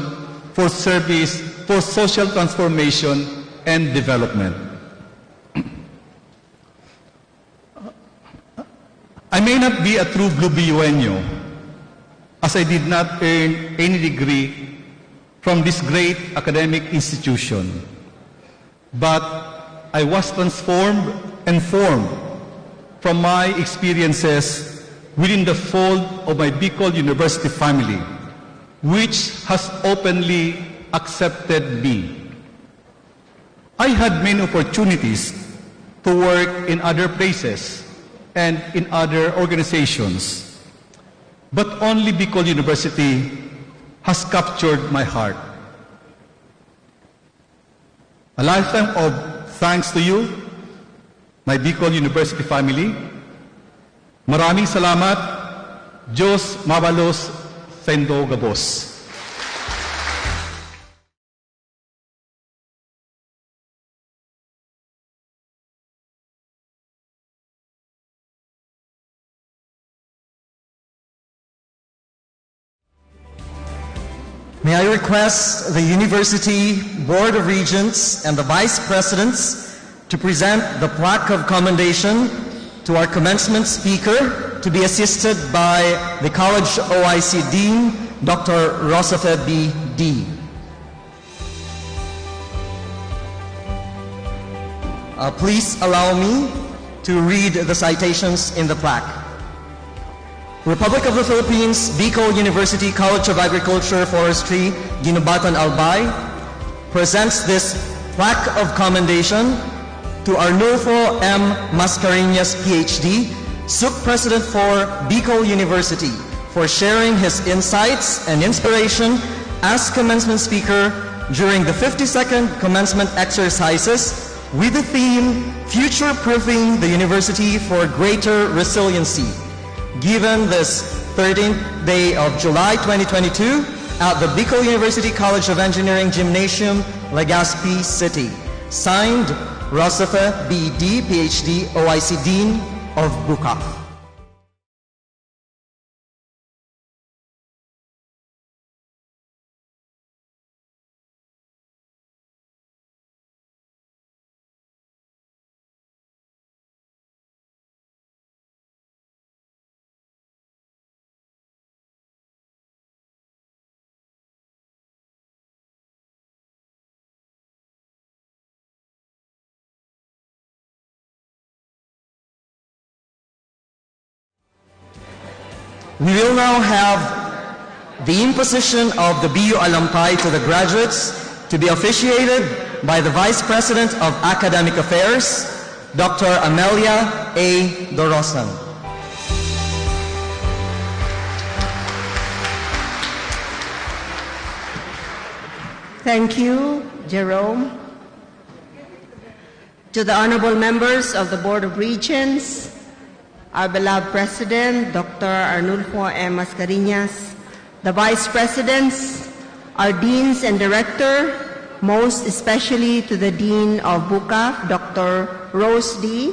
for service, for social transformation and development. I may not be a true blue BUenyo, as I did not earn any degree from this great academic institution, but I was transformed and formed from my experiences within the fold of my Bicol University family, which has openly accepted me. I had many opportunities to work in other places and in other organizations, but only Bicol University has captured my heart. A lifetime of thanks to you, my Bicol University family. Maraming salamat. Diyos mabalos sa inyong gabos. May I request the University Board of Regents and the Vice Presidents to present the plaque of commendation to our commencement speaker, to be assisted by the College OIC Dean, Dr. Rosafe B.D. Please allow me to read the citations in the plaque. Republic of the Philippines, Bicol University College of Agriculture, Forestry, Ginubatan, Albay, presents this plaque of commendation to Arnulfo M. Mascareñas, PhD, SUC President for Bicol University, for sharing his insights and inspiration as commencement speaker during the 52nd commencement exercises with the theme Future-Proofing the University for Greater Resiliency, given this 13th day of July 2022 at the Bicol University College of Engineering Gymnasium, Legazpi City. Signed, Rosafa B.D., PhD, OIC Dean of BUCA. We will now have the imposition of the BU Alumpi to the graduates to be officiated by the Vice President of Academic Affairs, Dr. Amelia A. Dorosan. Thank you, Jerome. To the honorable members of the Board of Regents, our beloved President, Dr. Arnulfo M. Mascareñas, the Vice Presidents, our Deans and Director, most especially to the Dean of BUCA, Dr. Rose D.,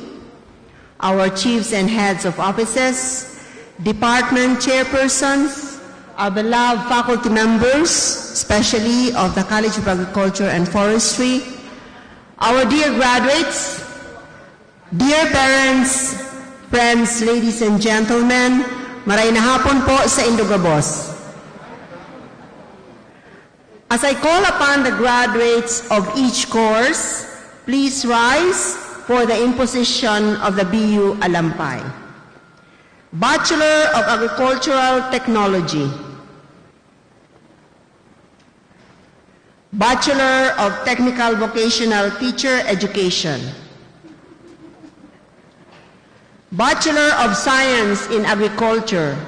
our Chiefs and Heads of Offices, Department Chairpersons, our beloved faculty members, especially of the College of Agriculture and Forestry, our dear graduates, dear parents, friends, ladies and gentlemen, marayong hapon po sa Indogabos. As I call upon the graduates of each course, please rise for the imposition of the BU Alumpi. Bachelor of Agricultural Technology, Bachelor of Technical Vocational Teacher Education, Bachelor of Science in Agriculture,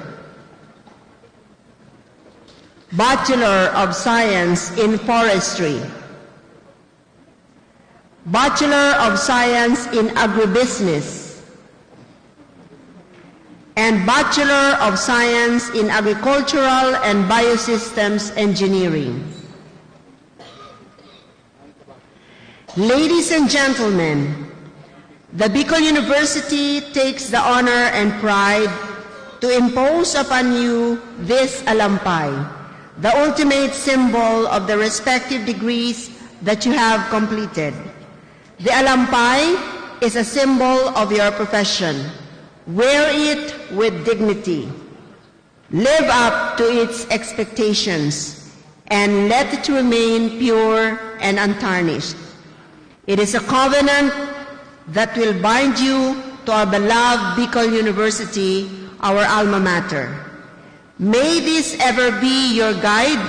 Bachelor of Science in Forestry, Bachelor of Science in Agribusiness, and Bachelor of Science in Agricultural and Biosystems Engineering. Ladies and gentlemen, the Bicol University takes the honor and pride to impose upon you this alumpi, the ultimate symbol of the respective degrees that you have completed. The alumpi is a symbol of your profession. Wear it with dignity. Live up to its expectations and let it remain pure and untarnished. It is a covenant that will bind you to our beloved Bicol University, our alma mater. May this ever be your guide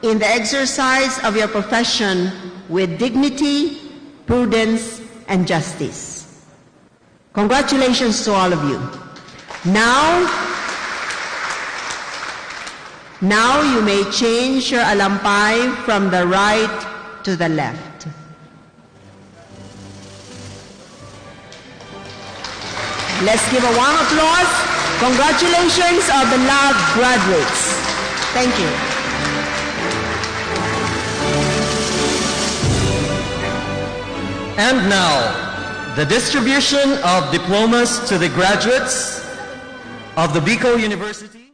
in the exercise of your profession with dignity, prudence, and justice. Congratulations to all of you. Now you may change your alumpi from the right to the left. Let's give a warm applause. Congratulations, our beloved graduates. Thank you. And now, the distribution of diplomas to the graduates of the Bicol University.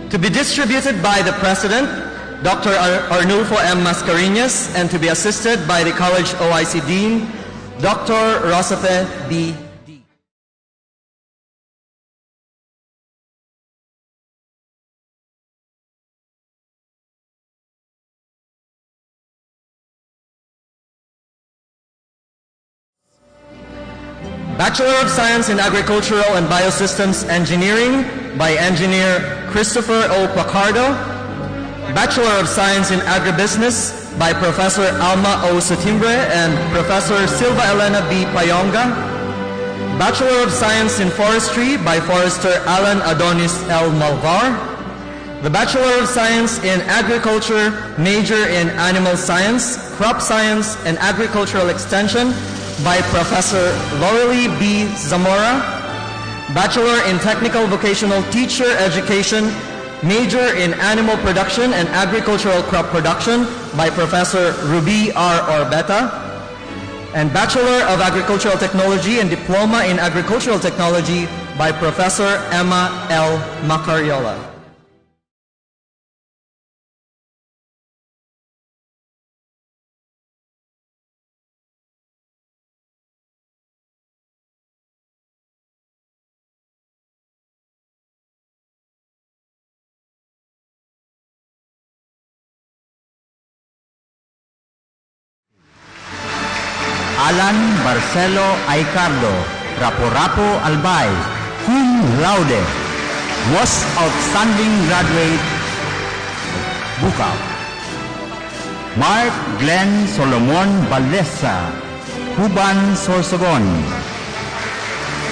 To be distributed by the President, Dr. Arnulfo M. Mascareñas, and to be assisted by the College OIC Dean, Dr. Rosafe B. D. Bachelor of Science in Agricultural and Biosystems Engineering by Engineer Christopher O. Placardo. Bachelor of Science in Agribusiness by Professor Alma O. Satimbre and Professor Silva Elena B. Payonga. Bachelor of Science in Forestry by Forester Alan Adonis L. Malvar. The Bachelor of Science in Agriculture, major in Animal Science, Crop Science, and Agricultural Extension by Professor Lorelie B. Zamora. Bachelor in Technical Vocational Teacher Education, major in Animal Production and Agricultural Crop Production by Professor Ruby R. Orbeta. And Bachelor of Agricultural Technology and Diploma in Agricultural Technology by Professor Emma L. Macariola. Alan Barcelo Aicardo, Rapo-Rapo Albay, cum laude, most outstanding graduate, Bukaw. Mark Glenn Solomon Balesa, Cuban Sorsogon.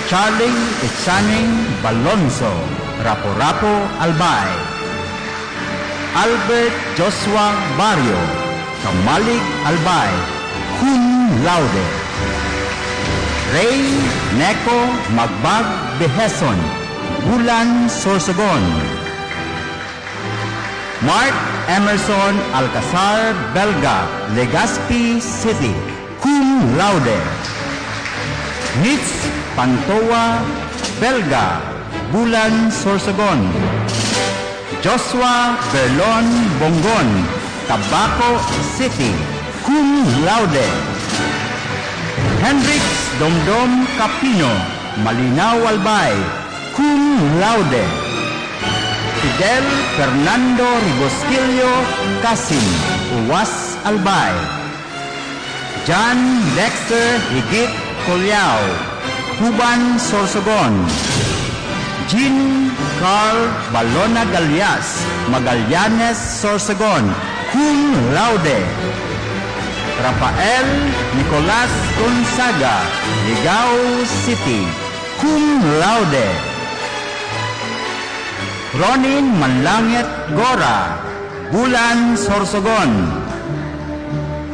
Charlie Etchaning Balonzo, Rapo-Rapo Albay. Albert Joshua Barrio, Kamalig Albay, cum laude. Ray Neko Magbag Beheson, Bulan Sorsogon. Mark Emerson Alcazar Belga, Legazpi City, cum laude. Mitch Pantoa Belga, Bulan Sorsogon. Joshua Berlon Bongon, Tabaco City, cum laude. Hendrix Domdom Capino, Malinaw Albay, cum laude. Fidel Fernando Ribosquillo Casim, Uwas Albay. John Dexter Higit Colyao, Cuban Sorsogon. Jean Carl Balona Galias, Magallanes Sorsogon, cum laude. Rafael Nicolas Gonzaga, Ligao City, cum laude. Ronin Manlangit Gora, Bulan Sorsogon.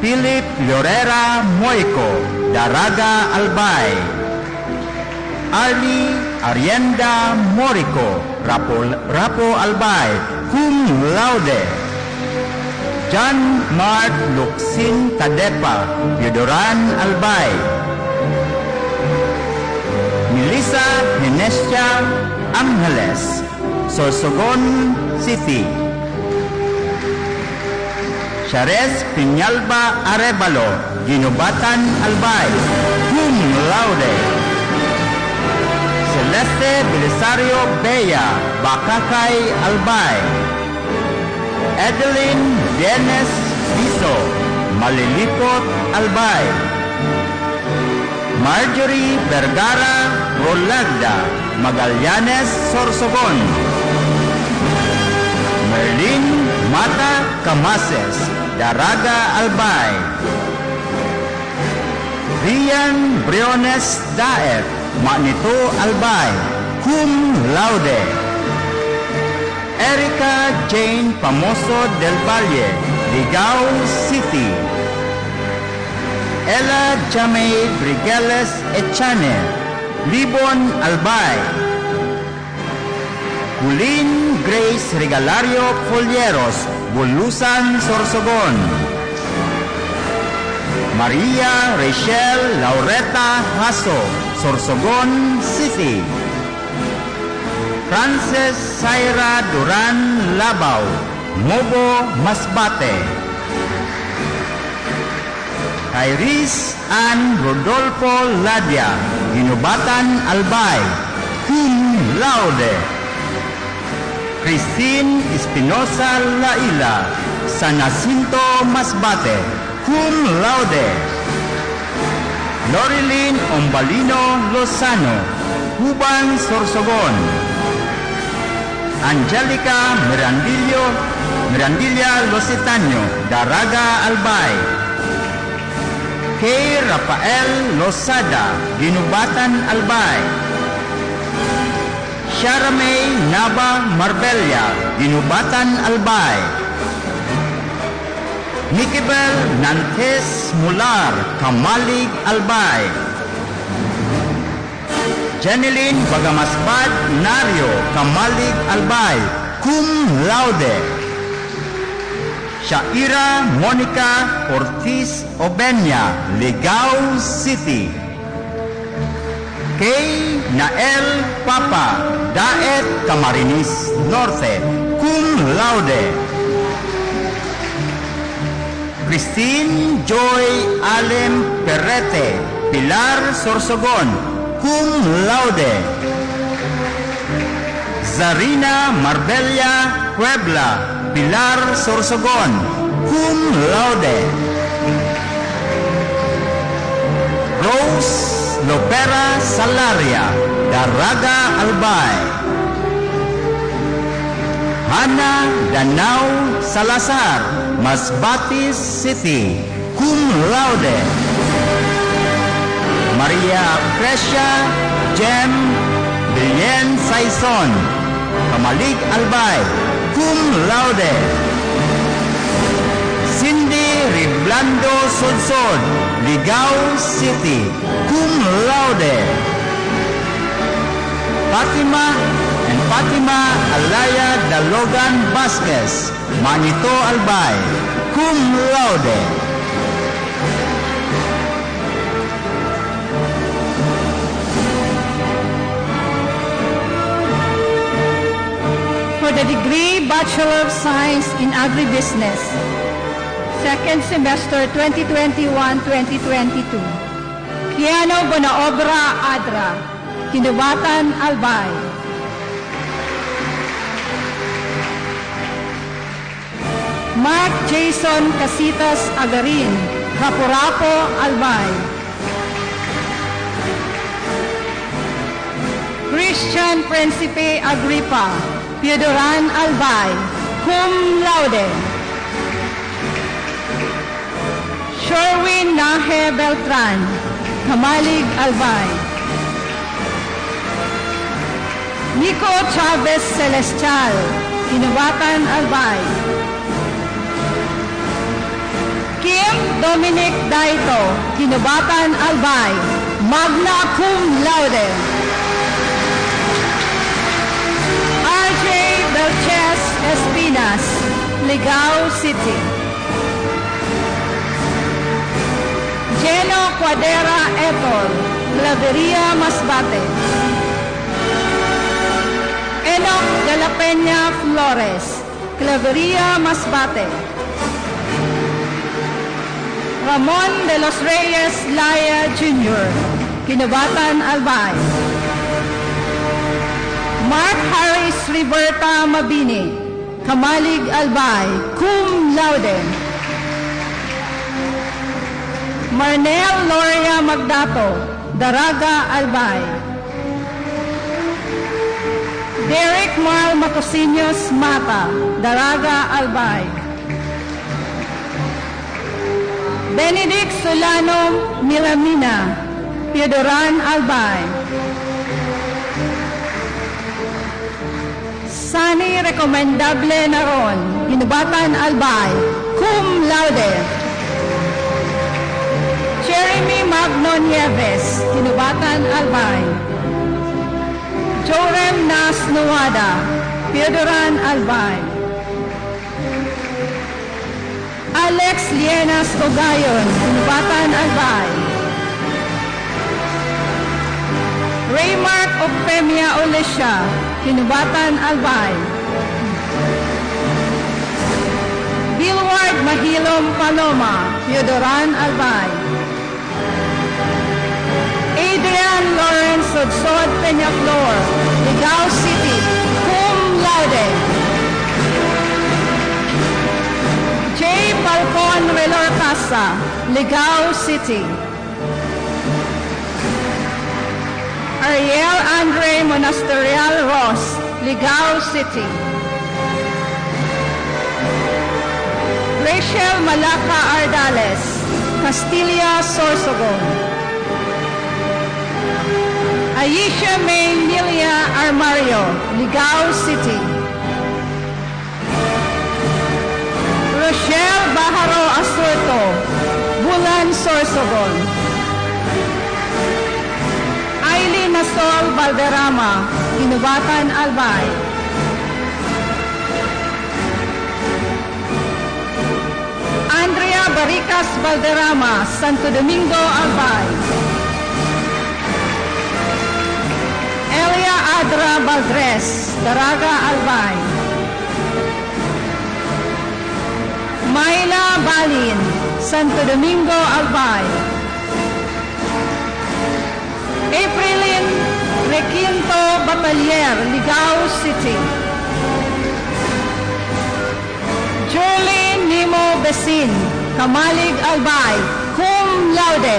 Philip Llorera Moico, Daraga Albay. Ali Arienda Morico, Rapo Albay, cum laude. John Mark Luxin Tadepa, Yodoran Albay. Melissa Henestia Angeles, Sorsogon City. Chares Piñalba Arevalo, Ginubatan Albay, cum laude. Celeste Belisario Bella, Bakakay Albay. Edeline Vienes Biso, Malilipot Albay. Marjorie Vergara Rolagda, Magallanes Sorsogon. Merlin Mata Camases, Daraga Albay. Rian Briones Daer, Manito Albay, cum laude. Erica Jane Famoso del Valle, Ligao City. Ella Jamey Brigueles Echane, Libon Albay. Culin Grace Regalario Folieros, Bulusan Sorsogon. Maria Rachel Laureta Haso, Sorsogon City. Frances Saira Duran Labao, Mobo Masbate. Iris Ann Rodolfo Ladia, Ginubatan Albay, cum laude. Christine Espinosa Laila, San Jacinto Masbate, cum laude. Lorilyn Ombalino Lozano, Cuban Sorsogon. Angelica Mirandilla Lositaño, Daraga Albay. K. Rafael Losada, Ginubatan Albay. Sharamay Nava Marbella, Ginubatan Albay. Nikibel Nantes Mular, Kamalig Albay. Janeline Bagamasbad Nario, Kamalig Albay, cum laude. Shaira Monica Ortiz Obenya, Ligao City. Kay Nael Papa, Daet Camarines Norte, cum laude. Christine Joy Alem Perrete, Pilar Sorsogon, cum laude. Zarina Marbella Puebla, Pilar Sorsogon, cum laude. Rose Lopera Salaria, Daraga Albay. Hana Danau Salazar, Masbate City, cum laude. Maria Precia Jem Bilyen Saison, Kamalig Albay, cum laude. Cindy Riblando Sodsod, Ligao City, cum laude. Fatima Alaya Dalogan Vasquez, Manito Albay, cum laude. For the degree Bachelor of Science in Agribusiness, second semester 2021-2022. Kiano Bonaobra Adra, Kinubatan Albay. Mark Jason Casitas Agarin, Raporapo Albay. Christian Principe Agripa, Piodoran Albay, cum laude. Sherwin Nahe Beltran, Kamalig Albay. Nico Chavez Celestial, Kinubatan Albay. Kim Dominic Daito, Kinubatan Albay, magna cum laude. RJ Belches Espinas, Ligao City. Geno Cuadera Etol, Claveria Masbate. Enoch de la Peña Flores, Claveria Masbate. Ramon de los Reyes Laya Jr., Kinubatan Albay. Mark Harris Riberta Mabini, Kamalig Albay, cum laude. Marnel Loria Magdato, Daraga Albay. Derek Marl Matosinos Mata, Daraga Albay. Benedict Solano Milamina, Piodoran Albay. Sani Recomendable Naron, Ginubatan Albay, cum laude. Jeremy Magno Nieves, Ginubatan Albay. Jorem Nas Nuwada, Piodoran Albay. Alex Lienas Ogayon, Ginubatan Albay. Raymark Opemia Olesya, Ginubatan Albay. Billward Mahilom Paloma, Piodoran Albay. Adrian Lawrence Sodsod Peñaflor, Ligao City, cum laude. J. Falcon Relor Casa, Ligao City. Ariel Andre Monasterial Ross, Ligao City. Rachel Malaka Ardales, Castilla Sorsogon. Aisha May Milia Armario, Ligao City. Rochelle Baharo Asurto, Bulan, Sorsogon. Aileen Nasol Valderrama, Inubatan, Albay. Andrea Barricas Valderrama, Santo Domingo, Albay. Elia Adra Valdres, Daraga, Albay. Mayla Balin, Santo Domingo, Albay. Aprilin Requinto Batalier, Ligao City. Julie Nimo Besin, Kamalig, Albay, cum laude.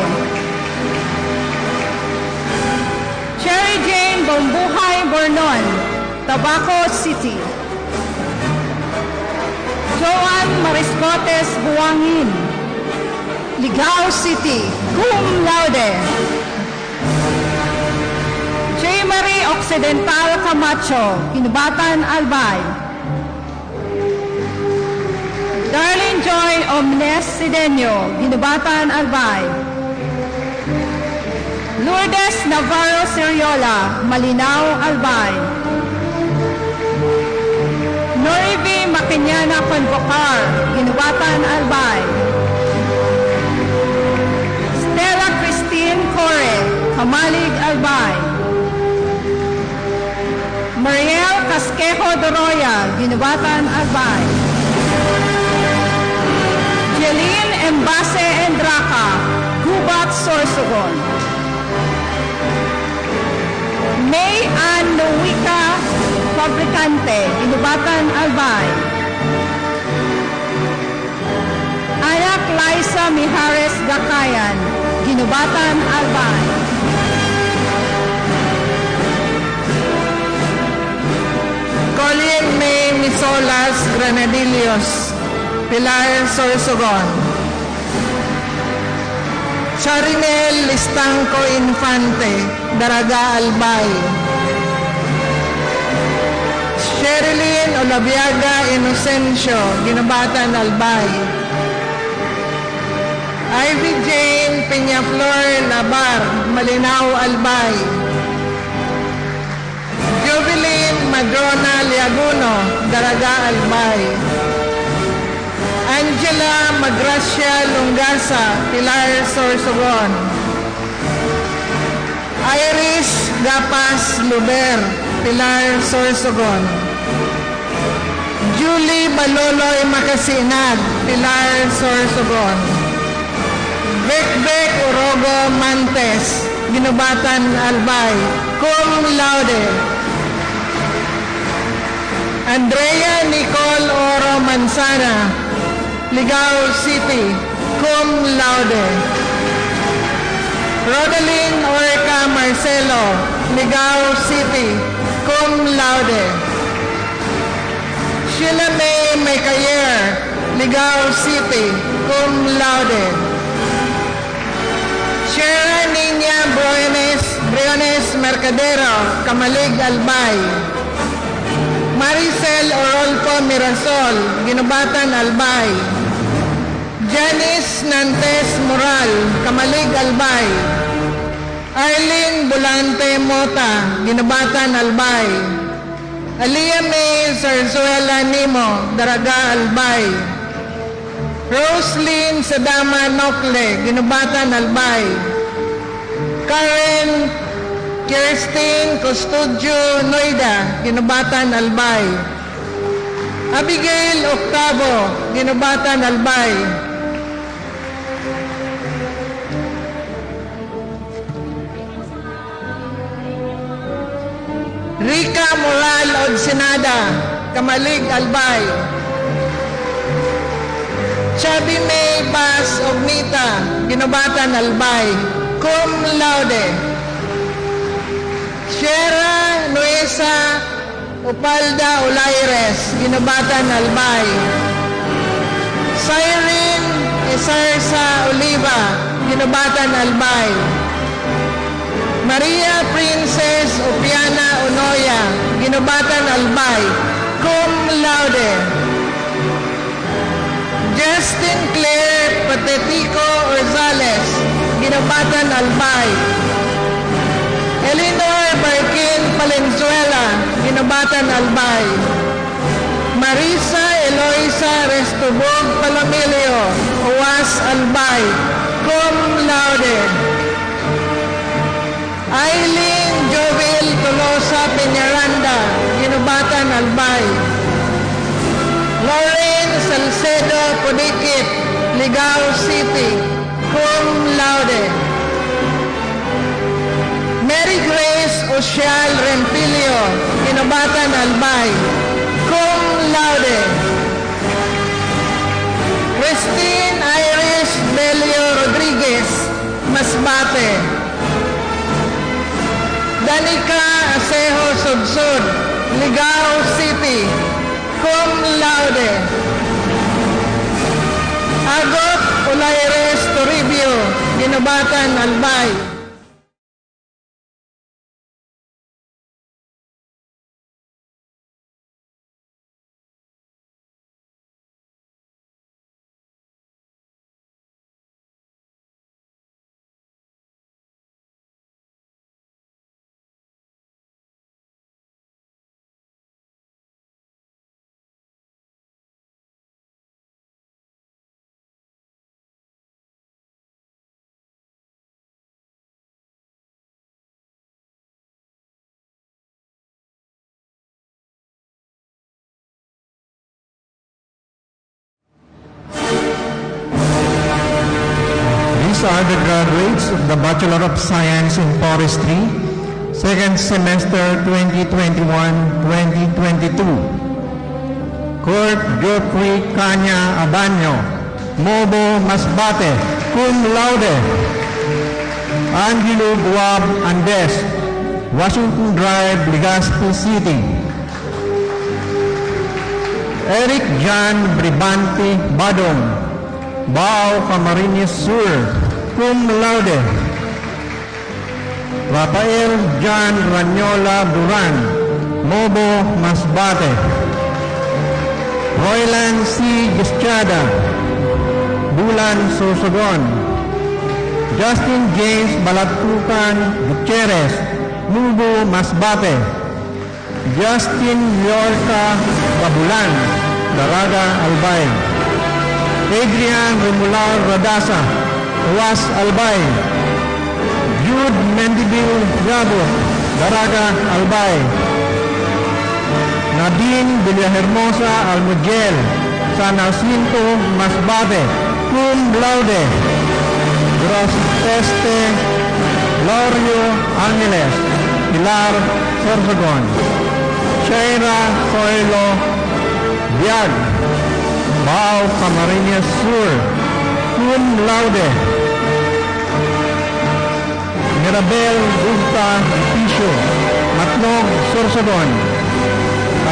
Cherry Jane Bombuhay Bornon, Tabaco City. Joan Mariscotes Buangin, Ligao City, cum laude. J. Marie Occidental Camacho, Inubatan, Albay. Darlene Joy Omnes Sidenio, Inubatan, Albay. Lourdes Navarro Seriola, Malinao, Albay. Norivi Makinyana Convocar, Inubatan, Albay. Stella Christine Core, Kamalig, Albay. Mariel Casquejo Doroya, Ginubatan, Albay. Jeline Embase Endraca, Gubat, Sorsogon. May Ann Nowica Fabricante, Ginubatan, Albay. Anak Liza Mijares Gakayan, Ginubatan, Albay. Colleen May Misolas Granadillos, Pilar, Sorsogon. Charinel Listanco Infante, Daraga, Albay. Sherilyn Olaviaga Inocencio, Ginubatan, Albay. Ivy Jane Peñaflor Labar, Malinao, Albay. Jubilin Madrona Liaguno, Daraga, Albay. Angela Magracia Lungasa, Pilar, Sorsogon. Iris Gapas Luber, Pilar, Sorsogon. Julie Baloloy Makasinag, Pilar, Sorsogon. Bekbek Urogo Mantes, Ginubatan, Albay, cum laude. Andrea Nicole Oro Manzana, Ligao City, cum laude. Rodeline Orca Marcelo, Ligao City, cum laude. Sheila May Maycayer, Ligao City, cum laude. Shera Niña Briones Mercadero, Kamalig, Albay. Maricel Orolco Mirasol, Ginubatan, Albay. Janice Nantes Moral, Kamalig, Albay. Arlene Bulante Mota, Ginubatan, Albay. Alia May Zarzuela Nimo, Daraga, Albay. Roslyn Sadama Nokle, Ginubatan, Albay. Karen Kirsten Custodio Noida, Ginubatan, Albay. Abigail Octavo, Ginubatan, Albay. Rica Moral Odsinada, Kamalig, Albay. Chubby May Bas Ognita, Ginubatan, Albay, cum laude. Shera Nuesa Upalda Ulaires, Ginubatan, Albay. Cyrene Isarsa Oliva, Ginubatan, Albay. Maria Princess Opiana Onoya, Ginobatan Albay, cum laude. Justin Claire Patetico Orzales, Ginobatan Albay. Eleanor Barkin Valenzuela, Ginobatan Albay. Marisa Eloisa Restubog Palomilio, UAS Albay, cum laude. Aileen Jovel Tolosa Peñaranda, Ginobatan Albay. Lauren Salcedo Podikit, Ligao City, cum laude. Mary Grace Ocial Rempilio, Ginobatan Albay, cum laude. Christine Iris Belio Rodriguez, Masbate. Danica Asejo Sudsud, Ligao City, cum laude. Agot Olaires Toribio, Ginobatan Albay. These are the graduates of the Bachelor of Science in Forestry, second semester 2021-2022. Kurt Geoffrey Kanya Abanyo, Mobo Masbate, cum laude. Angelo Guab Andes, Washington Drive, Legazpi City. Eric Jan Bribante Badong, Bao Camarines Sur, cum laude. Rafael Jan Ranyola Duran, Mobo Masbate. Roylan C. Gischada, Bulan Sorsogon. Justin James Balatukan Gutierrez, Mubo Masbate. Justin Yorka Babulan, Daraga Albay. Adrian Remular Radasa, UAS Albay. Jude Mendibil Gabo, Daraga Albay. Nadine Villahermosa Almugel, San Jacinto Masbate, cum laude. Gross Teste Lorio Angeles, Pilar Sorsogon. Shaira Coelho Biag, Bao Camarines Sur, cum laude. Mirabel Gupta Ipisio, Matlog Sorsogon.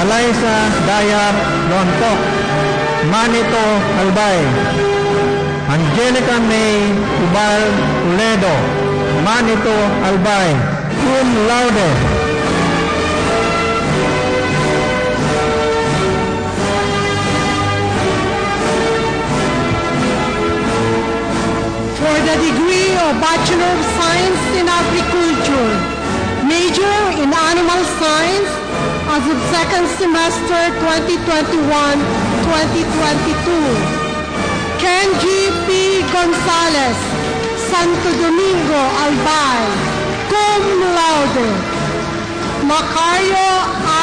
Alaysa Dayar Lontok, Manito Albay. Angelica May Ubal Toledo, Manito Albay, cum laude. For the degree of Bachelor of Science in Agriculture, major in Animal Science as of second semester 2021-2022. Kenji P. Gonzalez, Santo Domingo, Albay, cum laude. Macario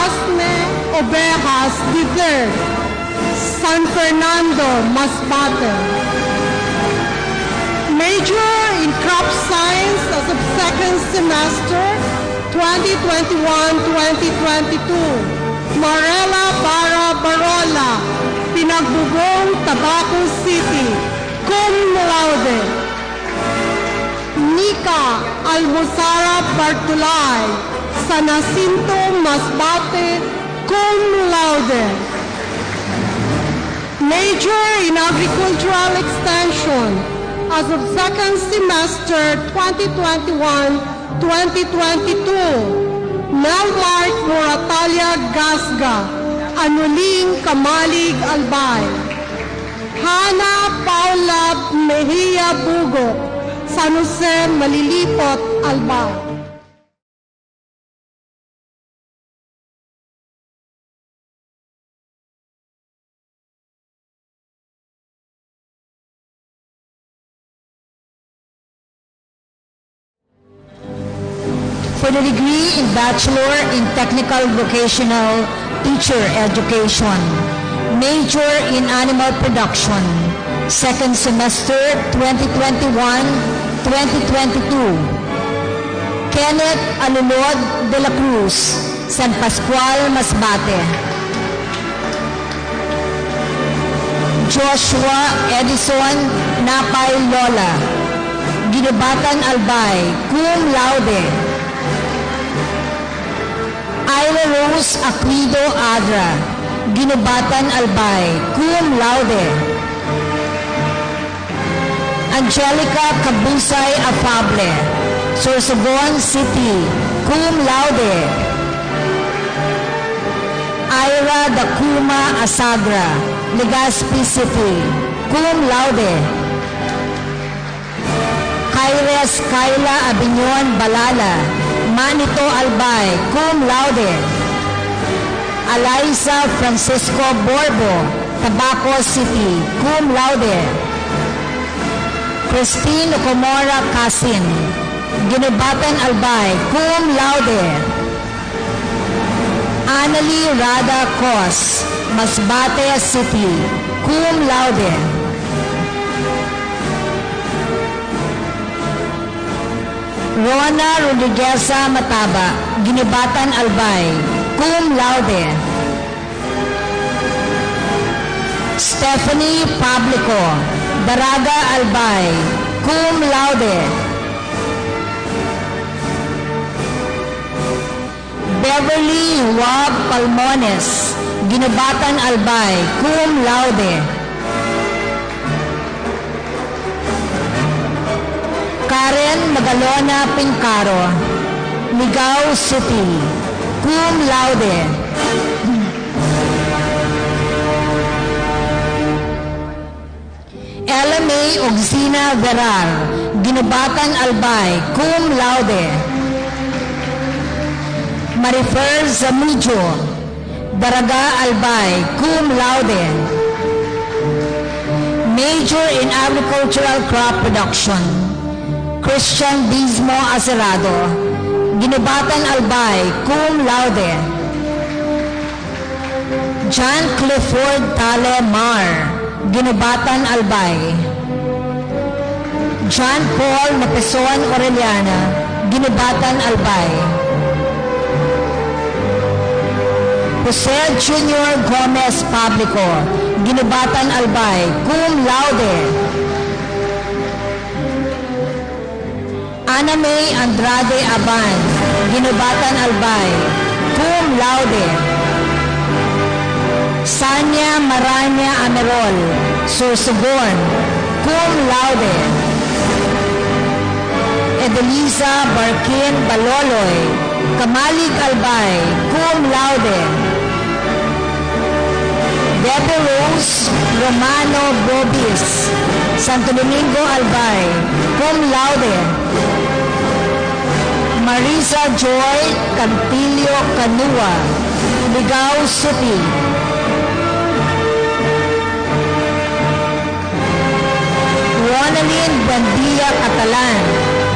Asne Ovejas III, San Fernando, Masbate. Major in Crop Science as of second semester 2021-2022. Marela Barra Barola, Pinagbubong, Tabaco City, cum laude. Nika Almosara Bartolay, San Jacinto, Masbate, cum laude. Major in Agricultural Extension as of second semester 2022, Melmart Moratalia Gasga, Anuling Kamalig Albay, Hana Paula Mejia Bugo, San Jose Malilipot Albay. For the degree in Bachelor in Technical Vocational Teacher Education, Major in Animal Production, second semester 2021-2022. Kenneth Alulod de la Cruz, San Pascual, Masbate. Joshua Edison Napay Lola, Ginubatan Albay, cum laude. Ira Rose Aquino Adra, Ginubatan Albay, cum laude. Angelica Cabusay Afable, Sorsogon City, cum laude. Ira Dacuma Asagra, Legazpi City, cum laude. Kaires Kayla Abinyon Balala, Manito Albay, cum laude. Eliza Francisco Borbo, Tabaco City, cum laude. Christine Comora Casin, Ginubatan Albay, cum laude. Annalie Rada Cos, Masbate City, cum laude. Rona Rodrigueza Mataba, Ginubatan Albay, cum laude. Stephanie Pablico, Daraga Albay, cum laude. Beverly Wab Palmones, Ginubatan Albay, cum laude. Karen Magalona Pincaro, Ligao City, cum laude. LMA Ogsina Verar, Ginubatan Albay, cum laude. Marifer Zamudio, Daraga Albay, cum laude. Major in Agricultural Crop Production, Christian Bismo Acerado, Ginubatan Albay, cum laude. John Clifford Tale Mar, Ginubatan Albay. John Paul Napeson Orellana, Ginubatan Albay. Jose Junior Gomez Pablico, Ginubatan Albay, cum laude. Ana May Andrade Aban, Ginubatan Albay, cum laude. Sanya Maranya Amerol, Sorsogon, cum laude. Edelisa Barkin Baloloy, Kamalig Albay, cum laude. Debbie Rose Romano Bobis, Santo Domingo Albay, cum laude. Marisa Joy Cantillo Canua, Ligao City. Ronaldin Buendia Catalan,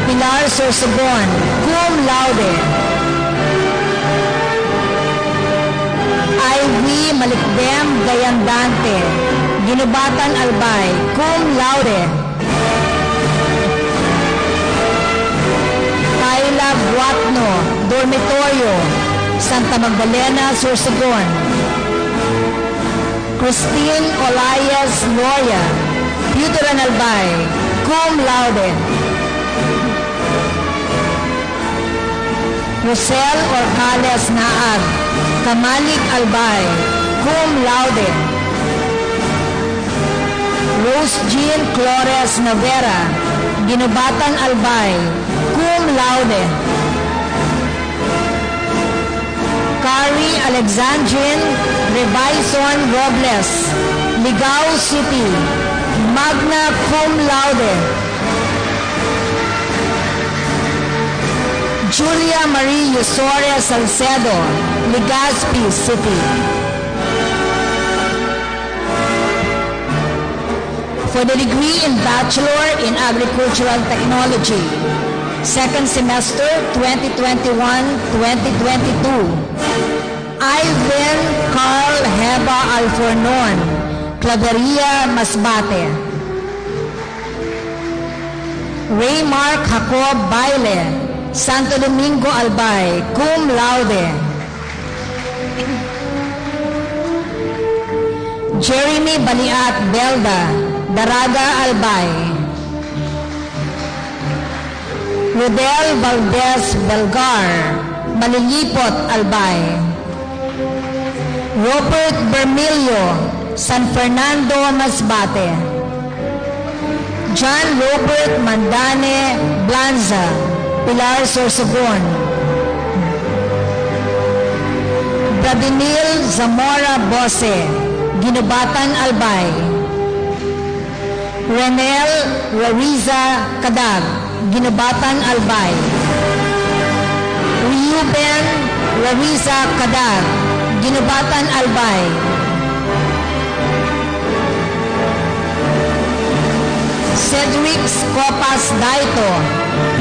Pilar Sorsogon, cum laude. Ivy Malikdem Gayandante, Ginubatan Albay, cum laude. Kayla Guatno, Dormitorio, Santa Magdalena, Sorsogon. Christine Olayas Loya, Puturan Albay, cum laude. Rosel Orcales Naag, Kamalig Albay, cum laude. Rose Jean Flores Navera, Ginubatan Albay, cum laude. Mary Alexandrine Rebaison Robles, Ligao City, magna cum laude. Julia Marie Yusoria Salcedo, Legazpi City. For the degree in Bachelor in Agricultural Technology, second semester 2021-2022, Ivan Carl Heba Alfornon, Claveria, Masbate. Ray Mark Jacob Baile, Santo Domingo, Albay, cum laude. Jeremy Baliat Belda, Daraga, Albay. Rodel Valdez Belgar, Malilipot, Albay. Robert Bermilio, San Fernando, Masbate. John Robert Mandane Blanza, Pilar, Sorsogon. Bradinil Zamora Bose, Ginubatan, Albay. Renel Rariza Kadag, Ginubatan, Albay. Reuben Rariza Kadag, Ginubatan, Albay. Cedric Copas Daito,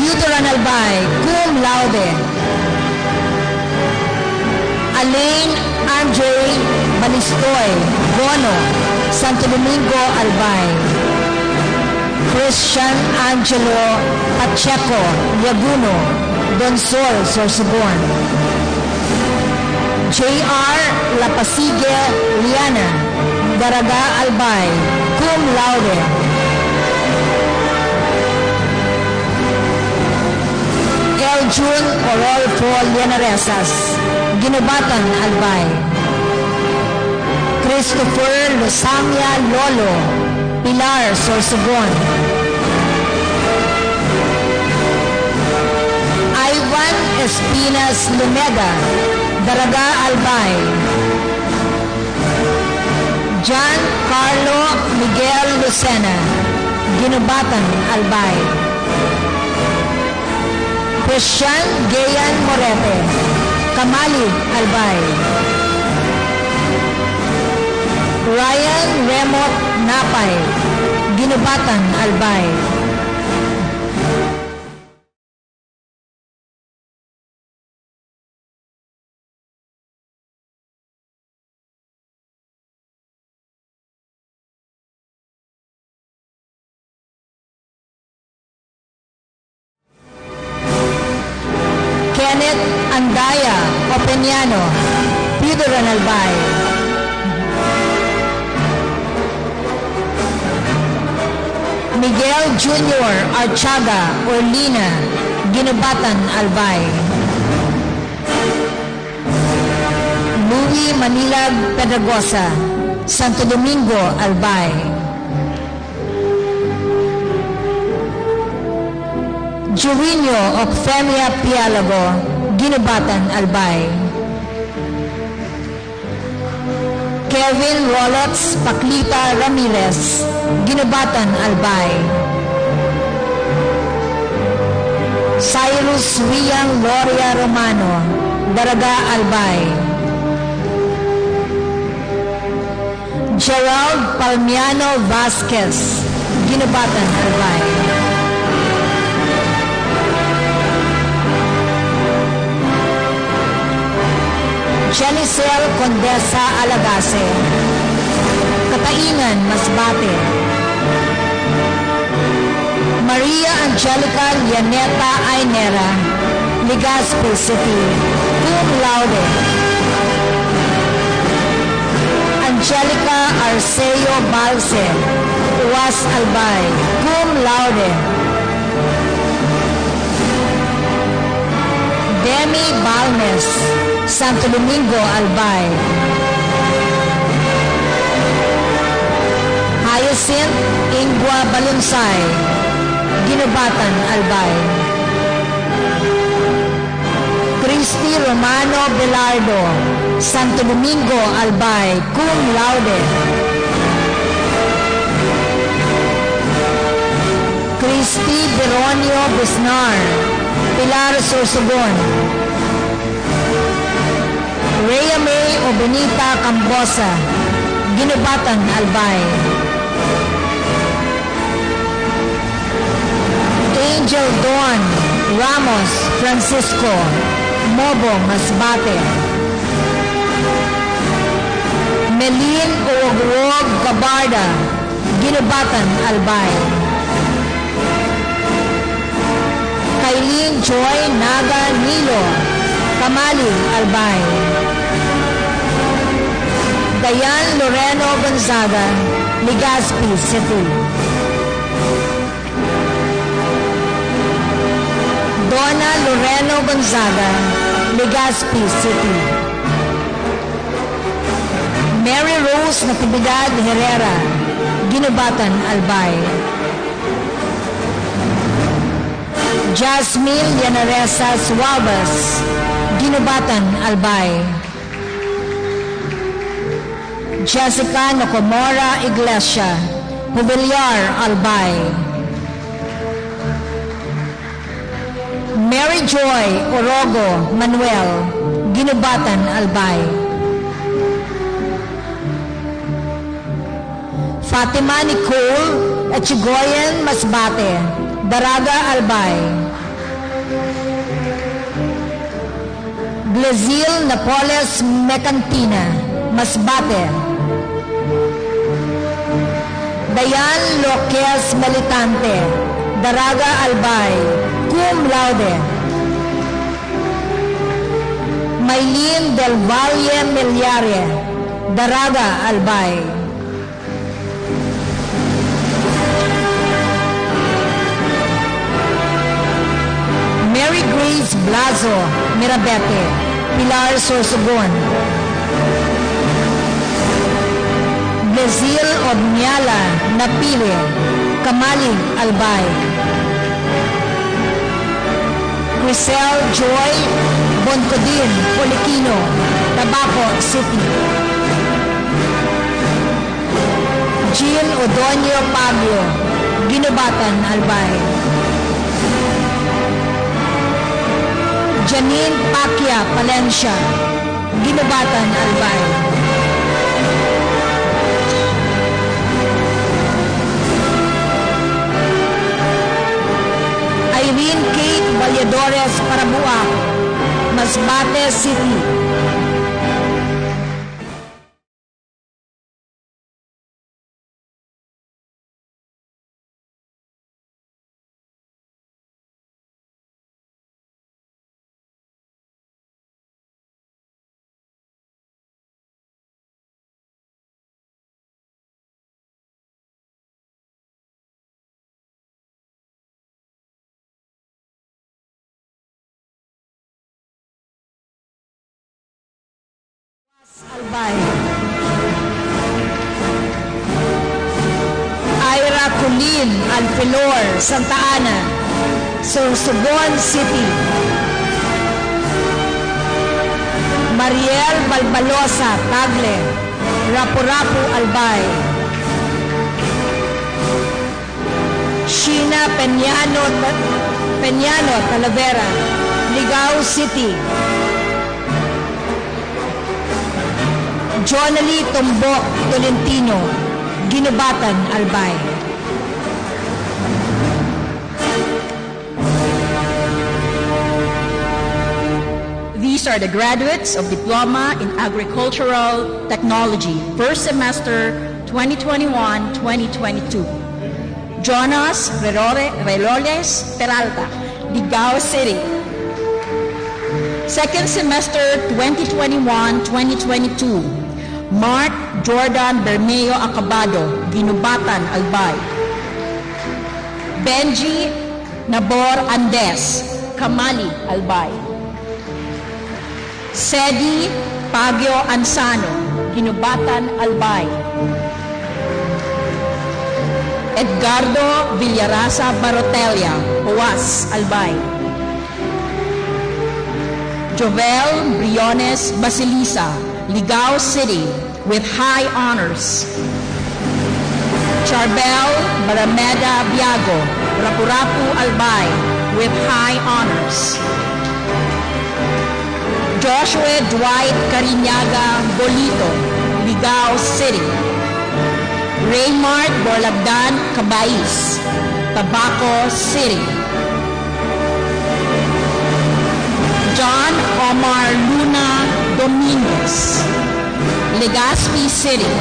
Uteran, Albay, cum laude. Alain Andre Balistoy, Bono, Santo Domingo, Albay. Christian Angelo Pacheco, Yaguno, Donsol, Sorsogon. J.R. Lapasige Liana, Daraga, Albay, cum laude. June Orolfo Llanaresas, Ginubatan, Albay. Christopher Losamia Lolo, Pilar, Sorsogon. Ivan Espinas Lumeda, Daraga, Albay. John Carlo Miguel Lucena, Ginubatan, Albay. Christian Gayan Morete, Kamali, Albay. Ryan Remot Napay, Ginubatan, Albay. Kenneth Andaya Opeñano, Pidoran, Albay. Miguel Jr. Archaga Orlina, Ginubatan, Albay. Louis Manilag Pedragosa, Santo Domingo, Albay. Jurino Ocfemia Pialago, Ginubatan, Albay. Kevin Rolots Paklita Ramirez, Ginubatan, Albay. Cyrus Riang Gloria Romano, Daraga, Albay. Gerald Palmiano Vasquez, Ginubatan, Albay. Jenicel Condesa Alagase, Kataingan, Masbate. Maria Angelica Lianeta Ainera, Legazpi City, cum laude. Angelica Arceo Balse, Uwas, Albay, cum laude. Demi Balmes, Santo Domingo, Albay. Hyacinth Ingua Balunsay, Ginubatan, Albay. Christy Romano Belardo, Santo Domingo Albay, cum laude. Cristi Veronio Bisnar, Pilar Sorsogon. Rhea May Obenita Cambosa, Ginubatan Albay. Angel Dawn Ramos Francisco, Mobo Masbate. Melin Uwag Gabarda, Ginubatan Albay. Kailin Joy Naga Nilo, Kamali Albay. Dayan Loreno Gonzaga, Legazpi City. Donna Loreno Gonzaga, Legazpi City. Mary Rose Natividad Herrera, Ginubatan Albay. Jasmine Yanaresa Suavas, Ginubatan Albay. Jessica Nocomora Iglesia, Jubilar Albay. Mary Joy Orogo Manuel, Ginubatan Albay. Fatima Nicole Echigoyen Masbate, Daraga Albay. Glazil Napoles Mecantina, Masbate. Dayan Loques Militante, Daraga Albay, cum laude. Maylin Del Valle Milyare, Daraga Albay. Mary Grace Blazo, Mirabete, Pilar Sorsogon. Blazil Obniala, Napile, Kamalig Albay. Grisel Joy Boncodin, Poliquino, Tabaco City. Jean Odonio Pablo, Ginubatan Albay. Janine Pakia Palencia, Ginubatan Albay. Irene Kate Valladores Parabuak, Masbate City. Albay. Ira Culin Alpilor, Santa Ana, Sorsogon City. Mariel Balbalosa, Tagle, Rapu-Rapu Albay. Sheena Peñano Talavera, Ligao City. Jonalie Tombok Tolentino, Ginubatan Albay. These are the graduates of Diploma in Agricultural Technology, first semester 2021-2022. Jonas Reloles Peralta, Ligao City. Second semester 2021-2022. Mark Jordan Bermeo Acabado, Ginubatan Albay. Benji Nabor Andes, Kamali Albay. Sedi Pagyo Ansano, Ginubatan Albay. Edgardo Villarasa Barotelia, Huas Albay. Jovel Briones Basilisa, Ligao City, with high honors. Charbel Barameda Biago, Rapu-Rapu, Albay, with high honors. Joshua Dwight Carinyaga Bolito, Ligao City. Raymart Borlagdan Cabais, Tabaco City. John Omar Luna Dominguez, Legazpi City.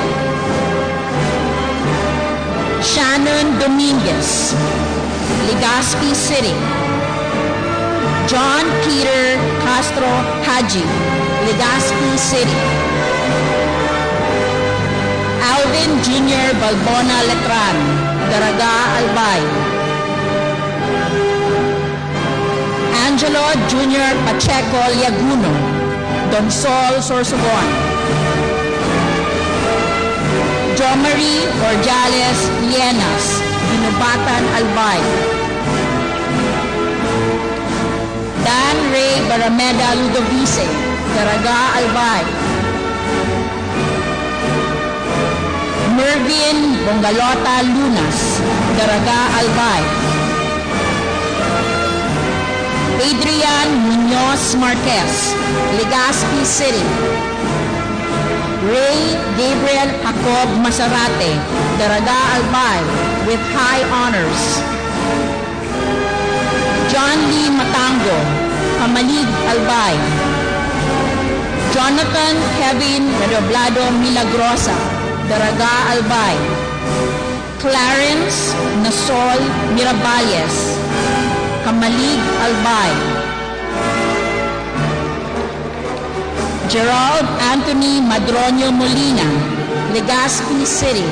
Shannon Dominguez, Legazpi City. John Peter Castro Haji, Legazpi City. Alvin Jr. Balbona Letran, Daraga, Albay. Angelo Jr. Pacheco Liaguno, Donsol, Sorsogon. Jomari Orjales Lienas, Dinubatan, Albay. Dan Ray Barameda Ludovice, Daraga, Albay. Mervin Bongalota Lunas, Daraga, Albay. Adrian Munoz Marquez, Legazpi City. Ray Gabriel Jacob Masarate, Daraga, Albay, with high honors. John Lee Matango, Kamalig, Albay. Jonathan Kevin Redoblado Milagrosa, Daraga, Albay. Clarence Nasol Mirabales, Kamalig, Albay. Gerald Anthony Madronio Molina, Legazpi City.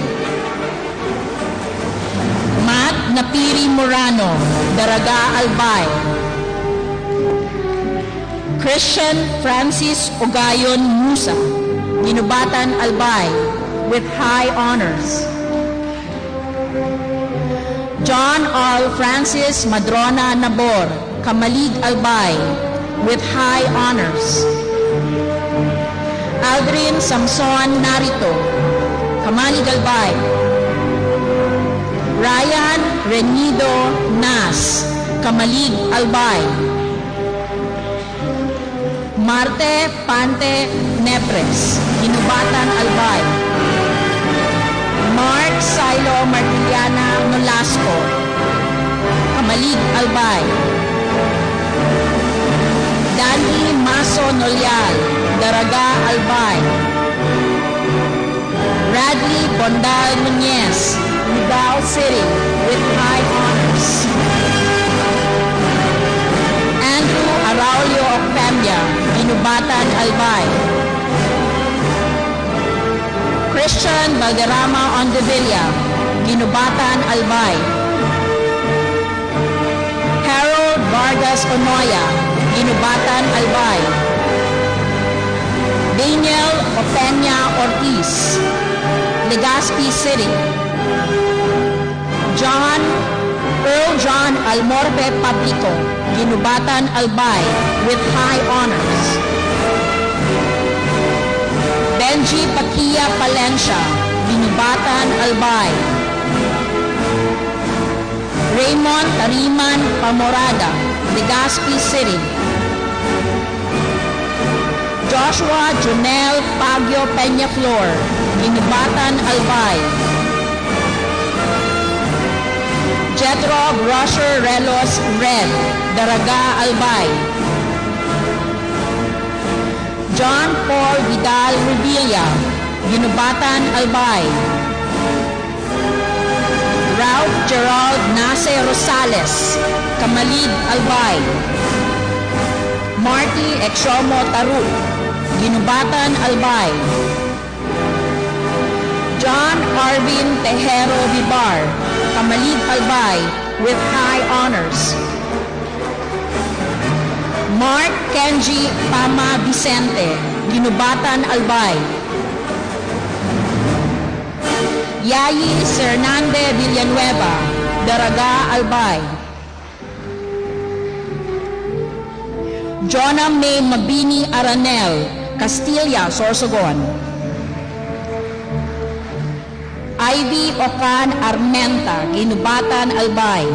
Matt Napiri Morano, Daraga, Albay. Christian Francis Ogayon Musa, Dinubatan, Albay, with high honors. John R. Francis Madrona Nabor, Kamalig, Albay, with high honors. Aldrin Samson Narito, Kamalig, Albay. Ryan Renido Nas, Kamalig, Albay. Marte Pante Nepres, Dinubatan, Albay. Mark Silo Martiliana Nolasco, Kamalig, Albay. Danny Maso Nolial, Daraga, Albay. Radley Bondal Nunez, Ligao City, with high honors. Andrew Araulio Ocpamia, Dinubatan, Albay. Christian Valderrama Ondevilla, Dinubatan, Albay. Harold Vargas Onoya, Dinubatan, Albay. Daniel Opena Ortiz, Legazpi City. Earl John Almorbe Pablico, Dinubatan, Albay, with high honors. Benji Pakia Palencia, Dinubatan, Albay. Raymond Tariman Pamorada, Legazpi City. Joshua Jonel Pagyo Peñaflor, Dinubatan, Albay. Jethro Brusher Relos Red, Daraga, Albay. John Paul Vidal Revilla, Dinubatan, Albay. Ralph Gerald Nase Rosales, Kamalig, Albay. Marty Exomo Taruk, Dinubatan, Albay. John Arvin Tejero Vibar, Kamalig, Albay, with high honors. Mark Kenji Pama Vicente, Dinubatan, Albay. Yayi Cernande Villanueva, Daraga, Albay. Jonah May Mabini Aranel, Castilla, Sorsogon. Ivy Ocan Armenta, Ginubatan, Albay.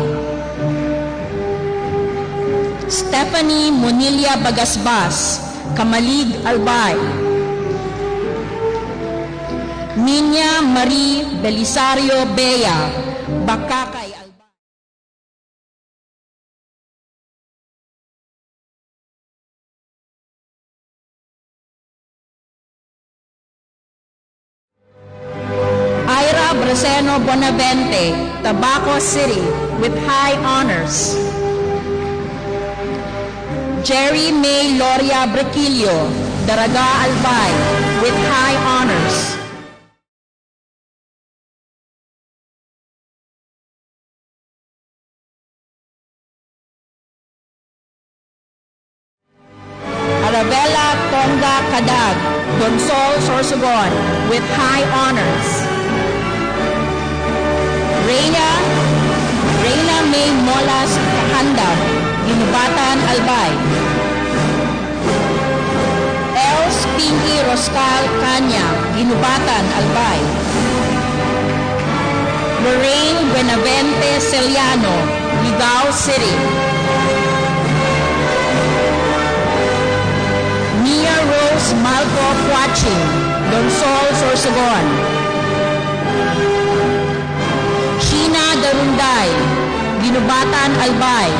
Stephanie Monilla Bagasbas, Kamalig, Albay. Ninya Marie Belisario Bea, Bakakay, Albay. Ira Braceno Bonavente, Tabaco City, with high honors. Jerry May Loria Brequillo, Daraga, Albay, with high honors. Arabella Tonga Kadag, Donsol, Sorsogon, with high honors. Reina May Molas Kahandab, Ginubatan, Albay. Els Pinky Roscal Kanya, Ginubatan, Albay. Lorraine Benavente Celiano, Ligao City. Mia Rose Malco Quaching, Donsol, Sorsogon. Sheena Darunday, Ginubatan, Albay.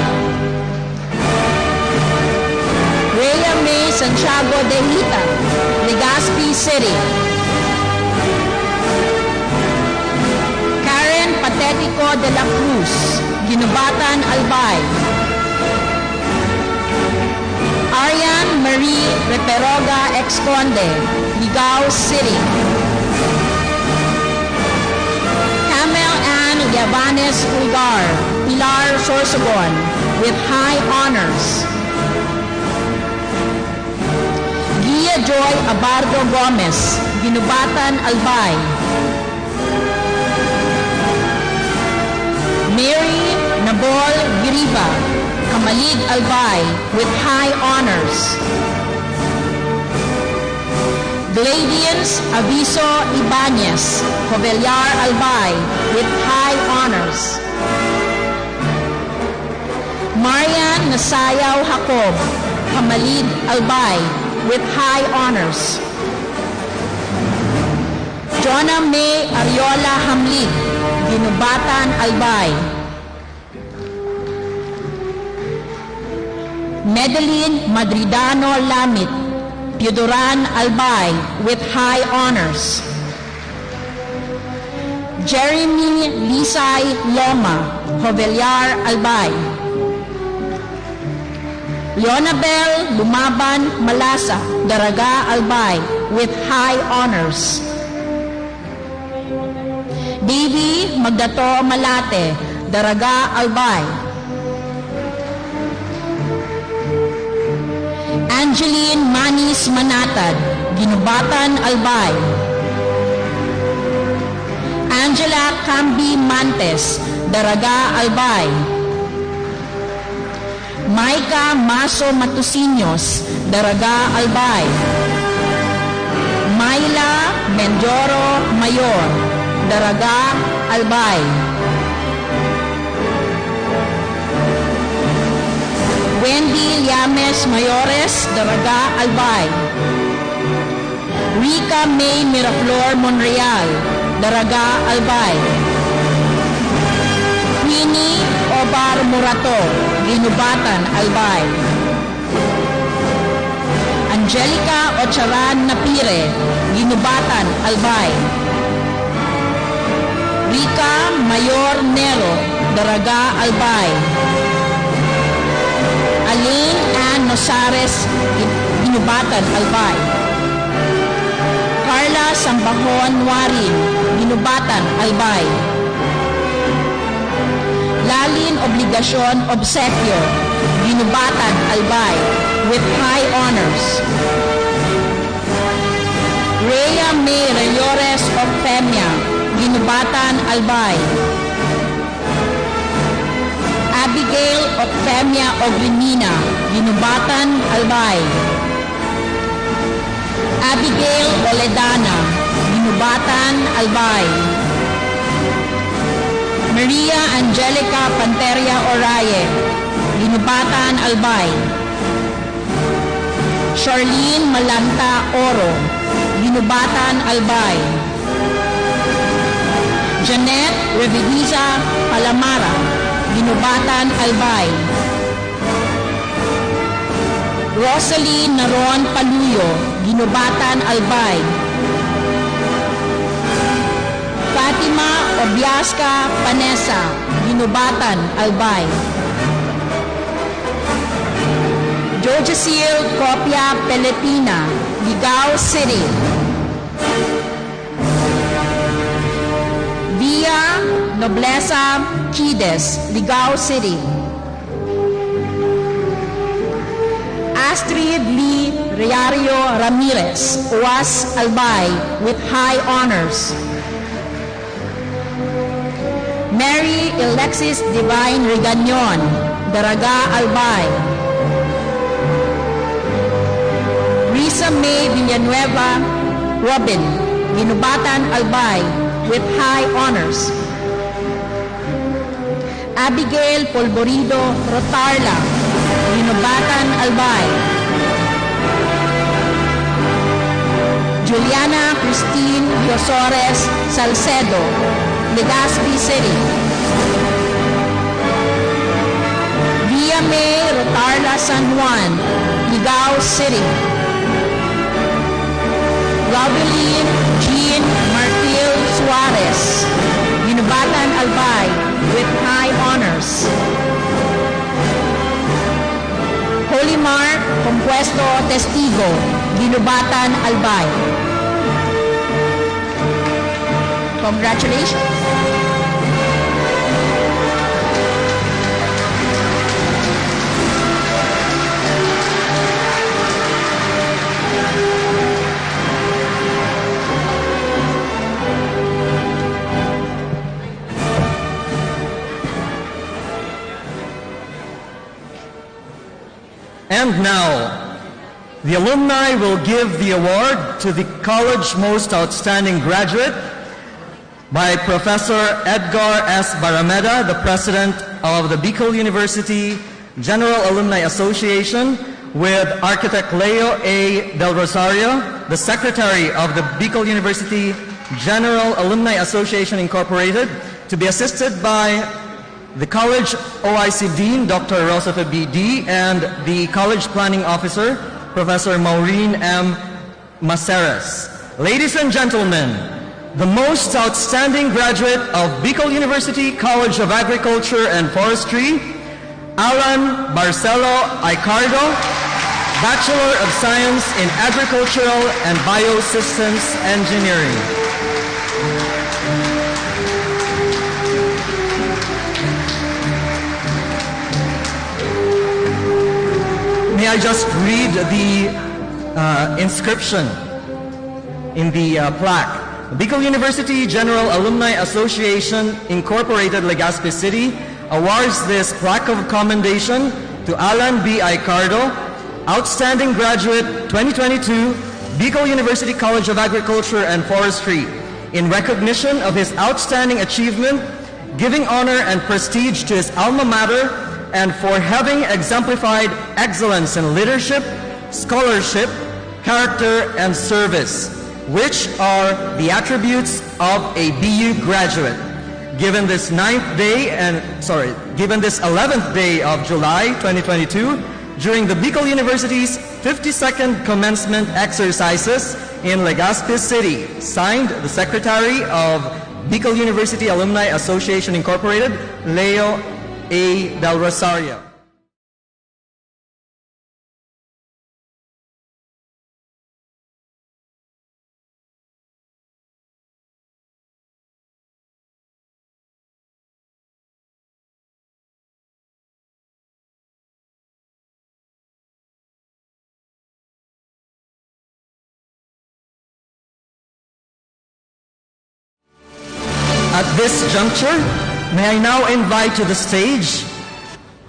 Rhea May Santiago de Hita, Legazpi City. Karen Patetico de la Cruz, Ginubatan, Albay. Arian Marie Reperoga Ex-Conde, Ligao City. Camel Ann Yavanes Ulgar, Pilar, Sorsogon, with high honors. Gia Joy Abardo Gomez, Ginubatan, Albay. Mary Nabol Giriba, Kamalig, Albay, with high honors. Gladians Aviso Ibanez, Covellar, Albay, with high honors. Marian Nasayaw Jacob, Kamalig, Albay, with high honors. Jonah May Ariola Hamlig, Ginubatan, Albay. Medeline Madridano Lamit, Piuduran, Albay, with high honors. Jeremy Lisay Loma, Jovellar, Albay. Leonabel Lumaban Malasa, Daraga, Albay, with high honors. Davy Magdato Malate, Daraga, Albay. Angeline Manis Manatad, Ginubatan, Albay. Angela Cambi Mantes, Daraga, Albay. Maika Maso Matusinos, Daraga, Albay. Myla Mendoro Mayor, Daraga, Albay. Wendy Llames Mayores, Daraga, Albay. Rica May Miraflor Monreal, Daraga, Albay. Queenie Obar Murato, Ginubatan, Albay. Angelica Ocharan Napire, Ginubatan, Albay. Rica Mayor Nero, Daraga, Albay. Aline Ann Nosares, Ginubatan, Albay. Carla Sambahon Warin, Ginubatan, Albay. Lalin Obligasyon Obsequio, Ginubatan, Albay, with high honors. Rhea May Reyores of Femia, Ginubatan, Albay. Abigail of Femia Oglimina, Ginubatan, Albay. Abigail Oledana, Ginubatan, Albay. Maria Angelica Panteria Oraye, Ginubatan, Albay. Charlene Malanta Oro, Ginubatan, Albay. Janet Revidiza Palamara, Ginubatan, Albay. Rosalie Naron Paluyo, Ginubatan, Albay. Fatima Obiasca Panesa, Ginubatan, Albay. Jojasil Copia Pelipina, Ligao City. Via Nobleza Quides, Ligao City. Astrid Lee Riario Ramirez, UAS Albay, with high honors. Mary Alexis Divine Regañon, Daraga, Albay. Risa May Villanueva Robin, Ginubatan, Albay, with high honors. Abigail Polvorido Rotarla, Ginubatan, Albay. Juliana Christine Yosores Salcedo, Legazpi City. Via May Rotarla San Juan, Ligao City. Loveline Jean Martil Suarez, Ginubatan, Albay, with high honors. Holimar Compuesto Testigo, Ginubatan, Albay. Congratulations. And now, the alumni will give the award to the college most outstanding graduate by Professor Edgar S. Barameda, the President of the Bicol University General Alumni Association, with Architect Leo A. Del Rosario, the Secretary of the Bicol University General Alumni Association Incorporated, to be assisted by the College OIC Dean, Dr. Rosafe B.D., and the College Planning Officer, Professor Maureen M. Maceres. Ladies and gentlemen, the most outstanding graduate of Bicol University College of Agriculture and Forestry, Alan Barcelo Icardo, Bachelor of Science in Agricultural and Biosystems Engineering. May I just read the inscription in the plaque. Bicol University General Alumni Association Incorporated, Legazpi City, awards this plaque of commendation to Alan B. Icardo, Outstanding Graduate 2022, Bicol University College of Agriculture and Forestry, in recognition of his outstanding achievement, giving honor and prestige to his alma mater, and for having exemplified excellence in leadership, scholarship, character, and service, which are the attributes of a BU graduate. Given this 11th day of July 2022, during the Bicol University's 52nd Commencement exercises in Legazpi City, signed the Secretary of Bicol University Alumni Association Incorporated, Leo A. Del Rosario. At this juncture, may I now invite to the stage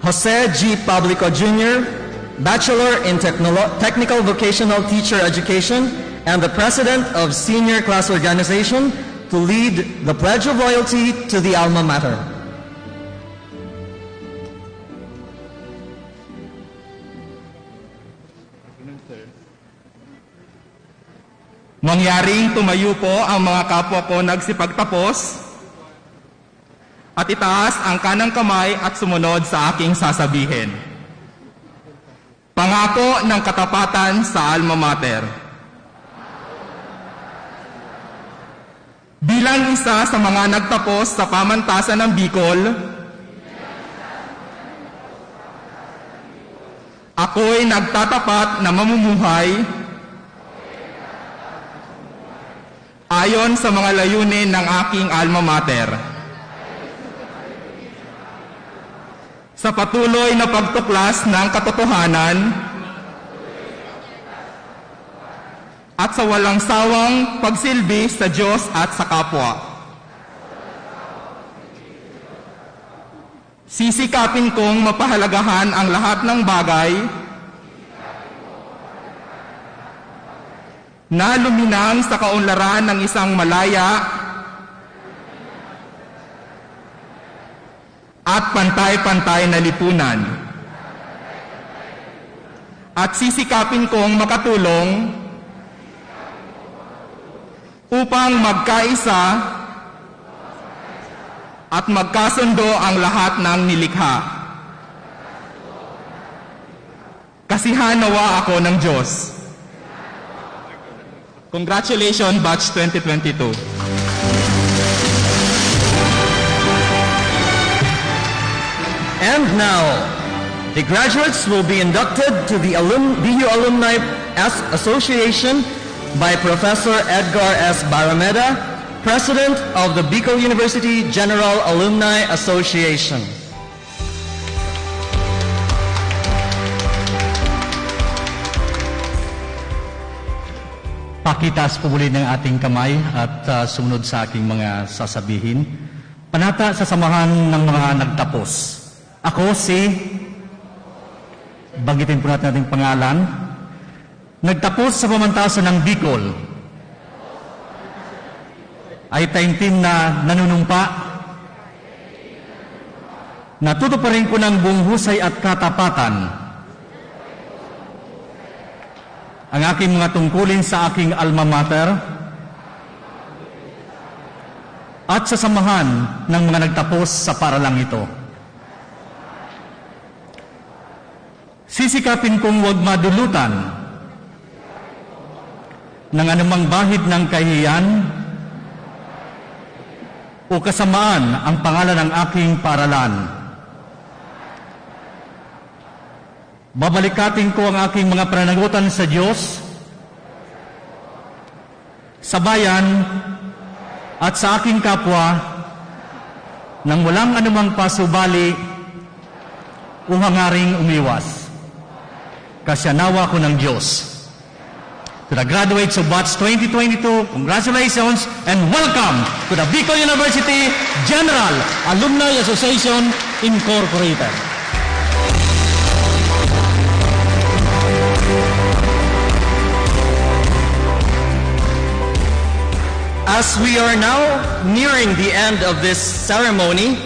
Jose G. Publico Jr., Bachelor in Technical Vocational Teacher Education and the President of Senior Class Organization to lead the Pledge of Loyalty to the Alma Mater. Mangyaring tumayo po ang mga kapwa ko nagsipagtapos at itaas ang kanang kamay at sumunod sa aking sasabihin. Pangako ng katapatan sa Alma Mater. Bilang isa sa mga nagtapos sa pamantasan ng Bicol, ako'y nagtatapat na mamumuhay ayon sa mga layunin ng aking alma mater. Sa patuloy na pagtuklas ng katotohanan at sa walang sawang pagsilbi sa Diyos at sa kapwa. Sisikapin kong mapahalagahan ang lahat ng bagay na luminang sa kaunlaran ng isang malaya at pantay-pantay na lipunan. At sisikapin kong makatulong upang magkaisa at magkasundo ang lahat ng nilikha. Kasihan nawa ako ng Diyos. Congratulations, Batch 2022. And now, the graduates will be inducted to the BU Alumni Association by Professor Edgar S. Barameda, President of the Bicol University General Alumni Association. Pakitaas po muli ng ating kamay at sumunod sa aking mga sasabihin. Panata sa samahan ng mga nagtapos. Ako banggitin po natin ating pangalan, nagtapos sa pamantasan ng Bicol. Ay taimtim na nanunumpa. Natutuparin ko ng buong husay at katapatan ang aking mga tungkulin sa aking alma mater at sa samahan ng mga nagtapos sa paaralang ito. Sisikapin kong huwag madulutan ng anumang bahid ng kahihiyan o kasamaan ang pangalan ng aking paaralan. Babalikatin ko ang aking mga pananagutan sa Diyos, sa bayan, at sa aking kapwa nang walang anumang pasubali o hangaring umiwas. Kasyanawa ko ng Diyos. To the graduates of Batch 2022, congratulations and welcome to the Bicol University General Alumni Association Incorporated. As we are now nearing the end of this ceremony,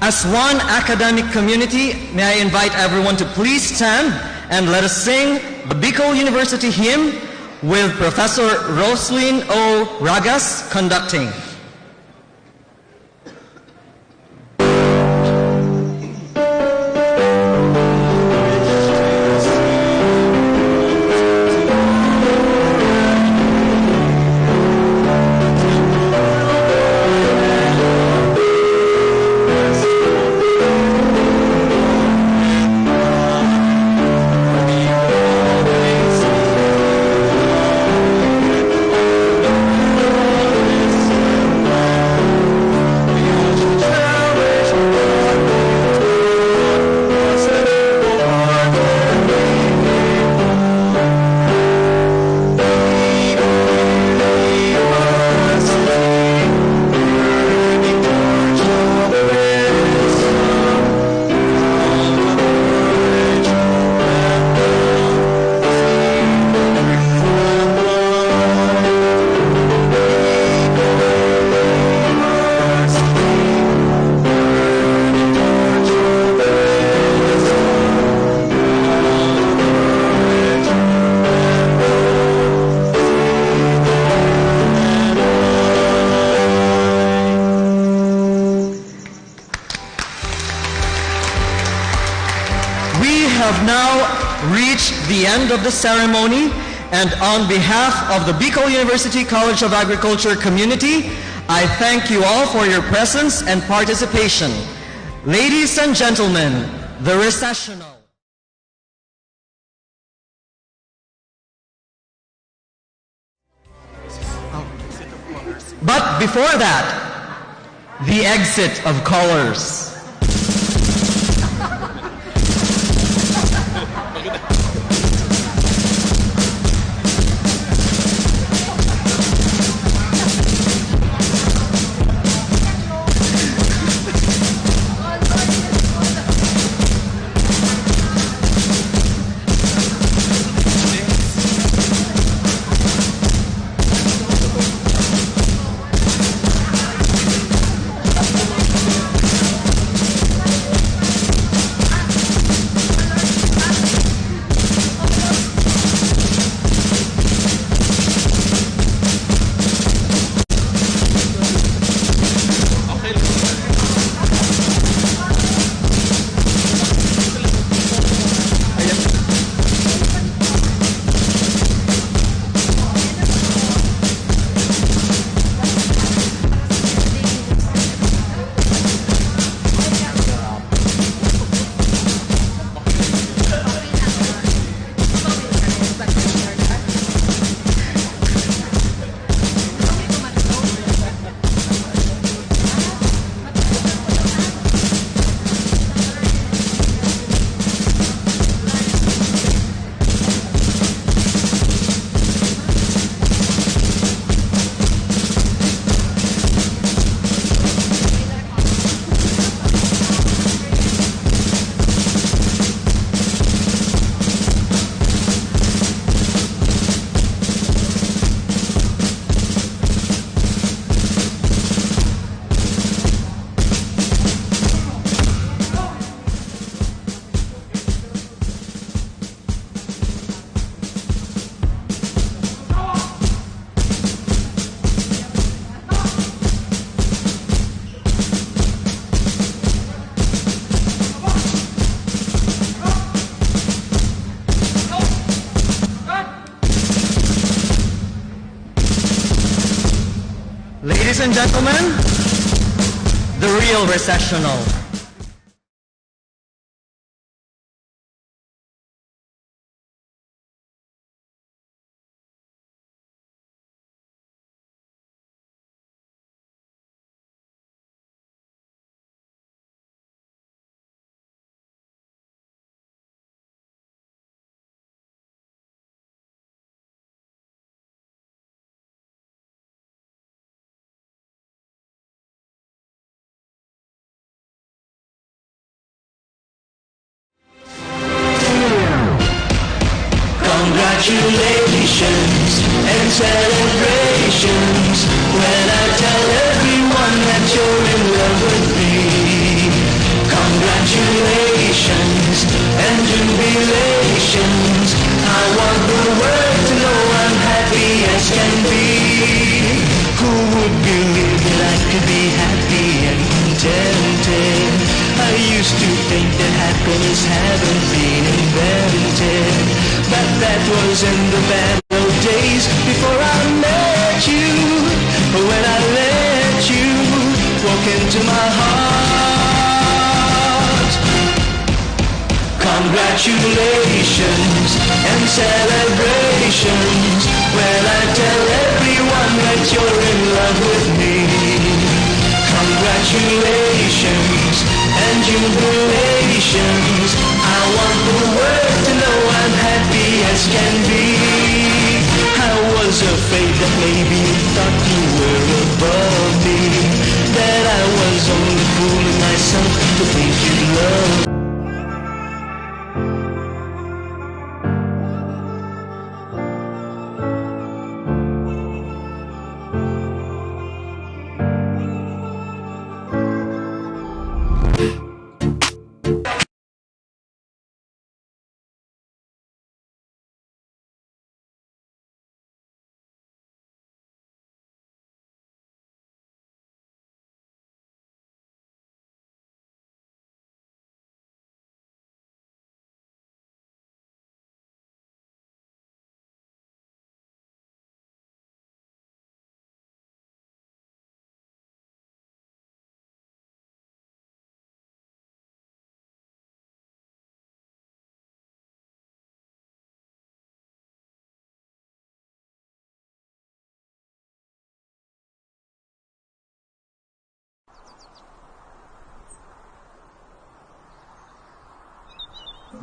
as one academic community, may I invite everyone to please stand and let us sing the Bicol University hymn with Professor Roslyn O. Ragas conducting. have now reached the end of the ceremony, and on behalf of the Bicol University College of Agriculture community, I thank you all for your presence and participation. Ladies and gentlemen, the recessional. But before that, the exit of colors. Ladies and gentlemen, the real recessional. Congratulations and celebrations when I tell everyone that you're in love with me. Congratulations and jubilations. I want the world to know I'm happy as can be. Who would believe that I could be happy and contented? I used to think that happiness hadn't been invented, but that was in the bad old days before I met you. When I let you walk into my heart. Congratulations and celebrations when I tell everyone that you're in love with me. Congratulations and jubilations. I want the world to know I'm happy as can be. I was afraid that maybe you thought you were above me, that I was only fooling myself to think you'd love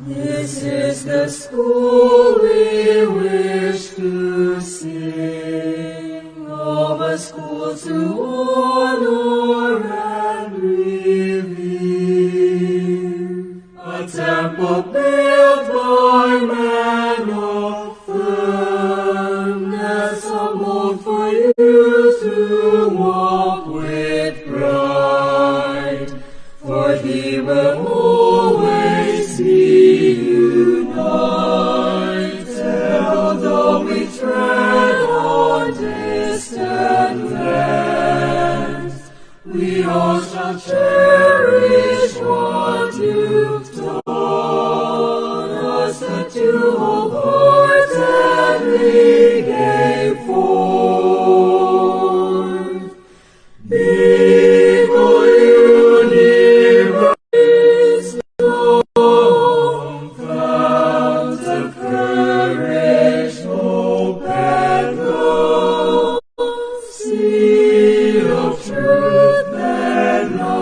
This is the school we wish to sing, of a school to honor and revere, a temple built by man of firmness, a mold for you to walk with pride, for He will always be united, although we tread on distant lands. We all shall cherish what you've taught us, that you wholeheartedly gave forth. Bicol Universe, fount of courage, hope, and love, sea of truth and light.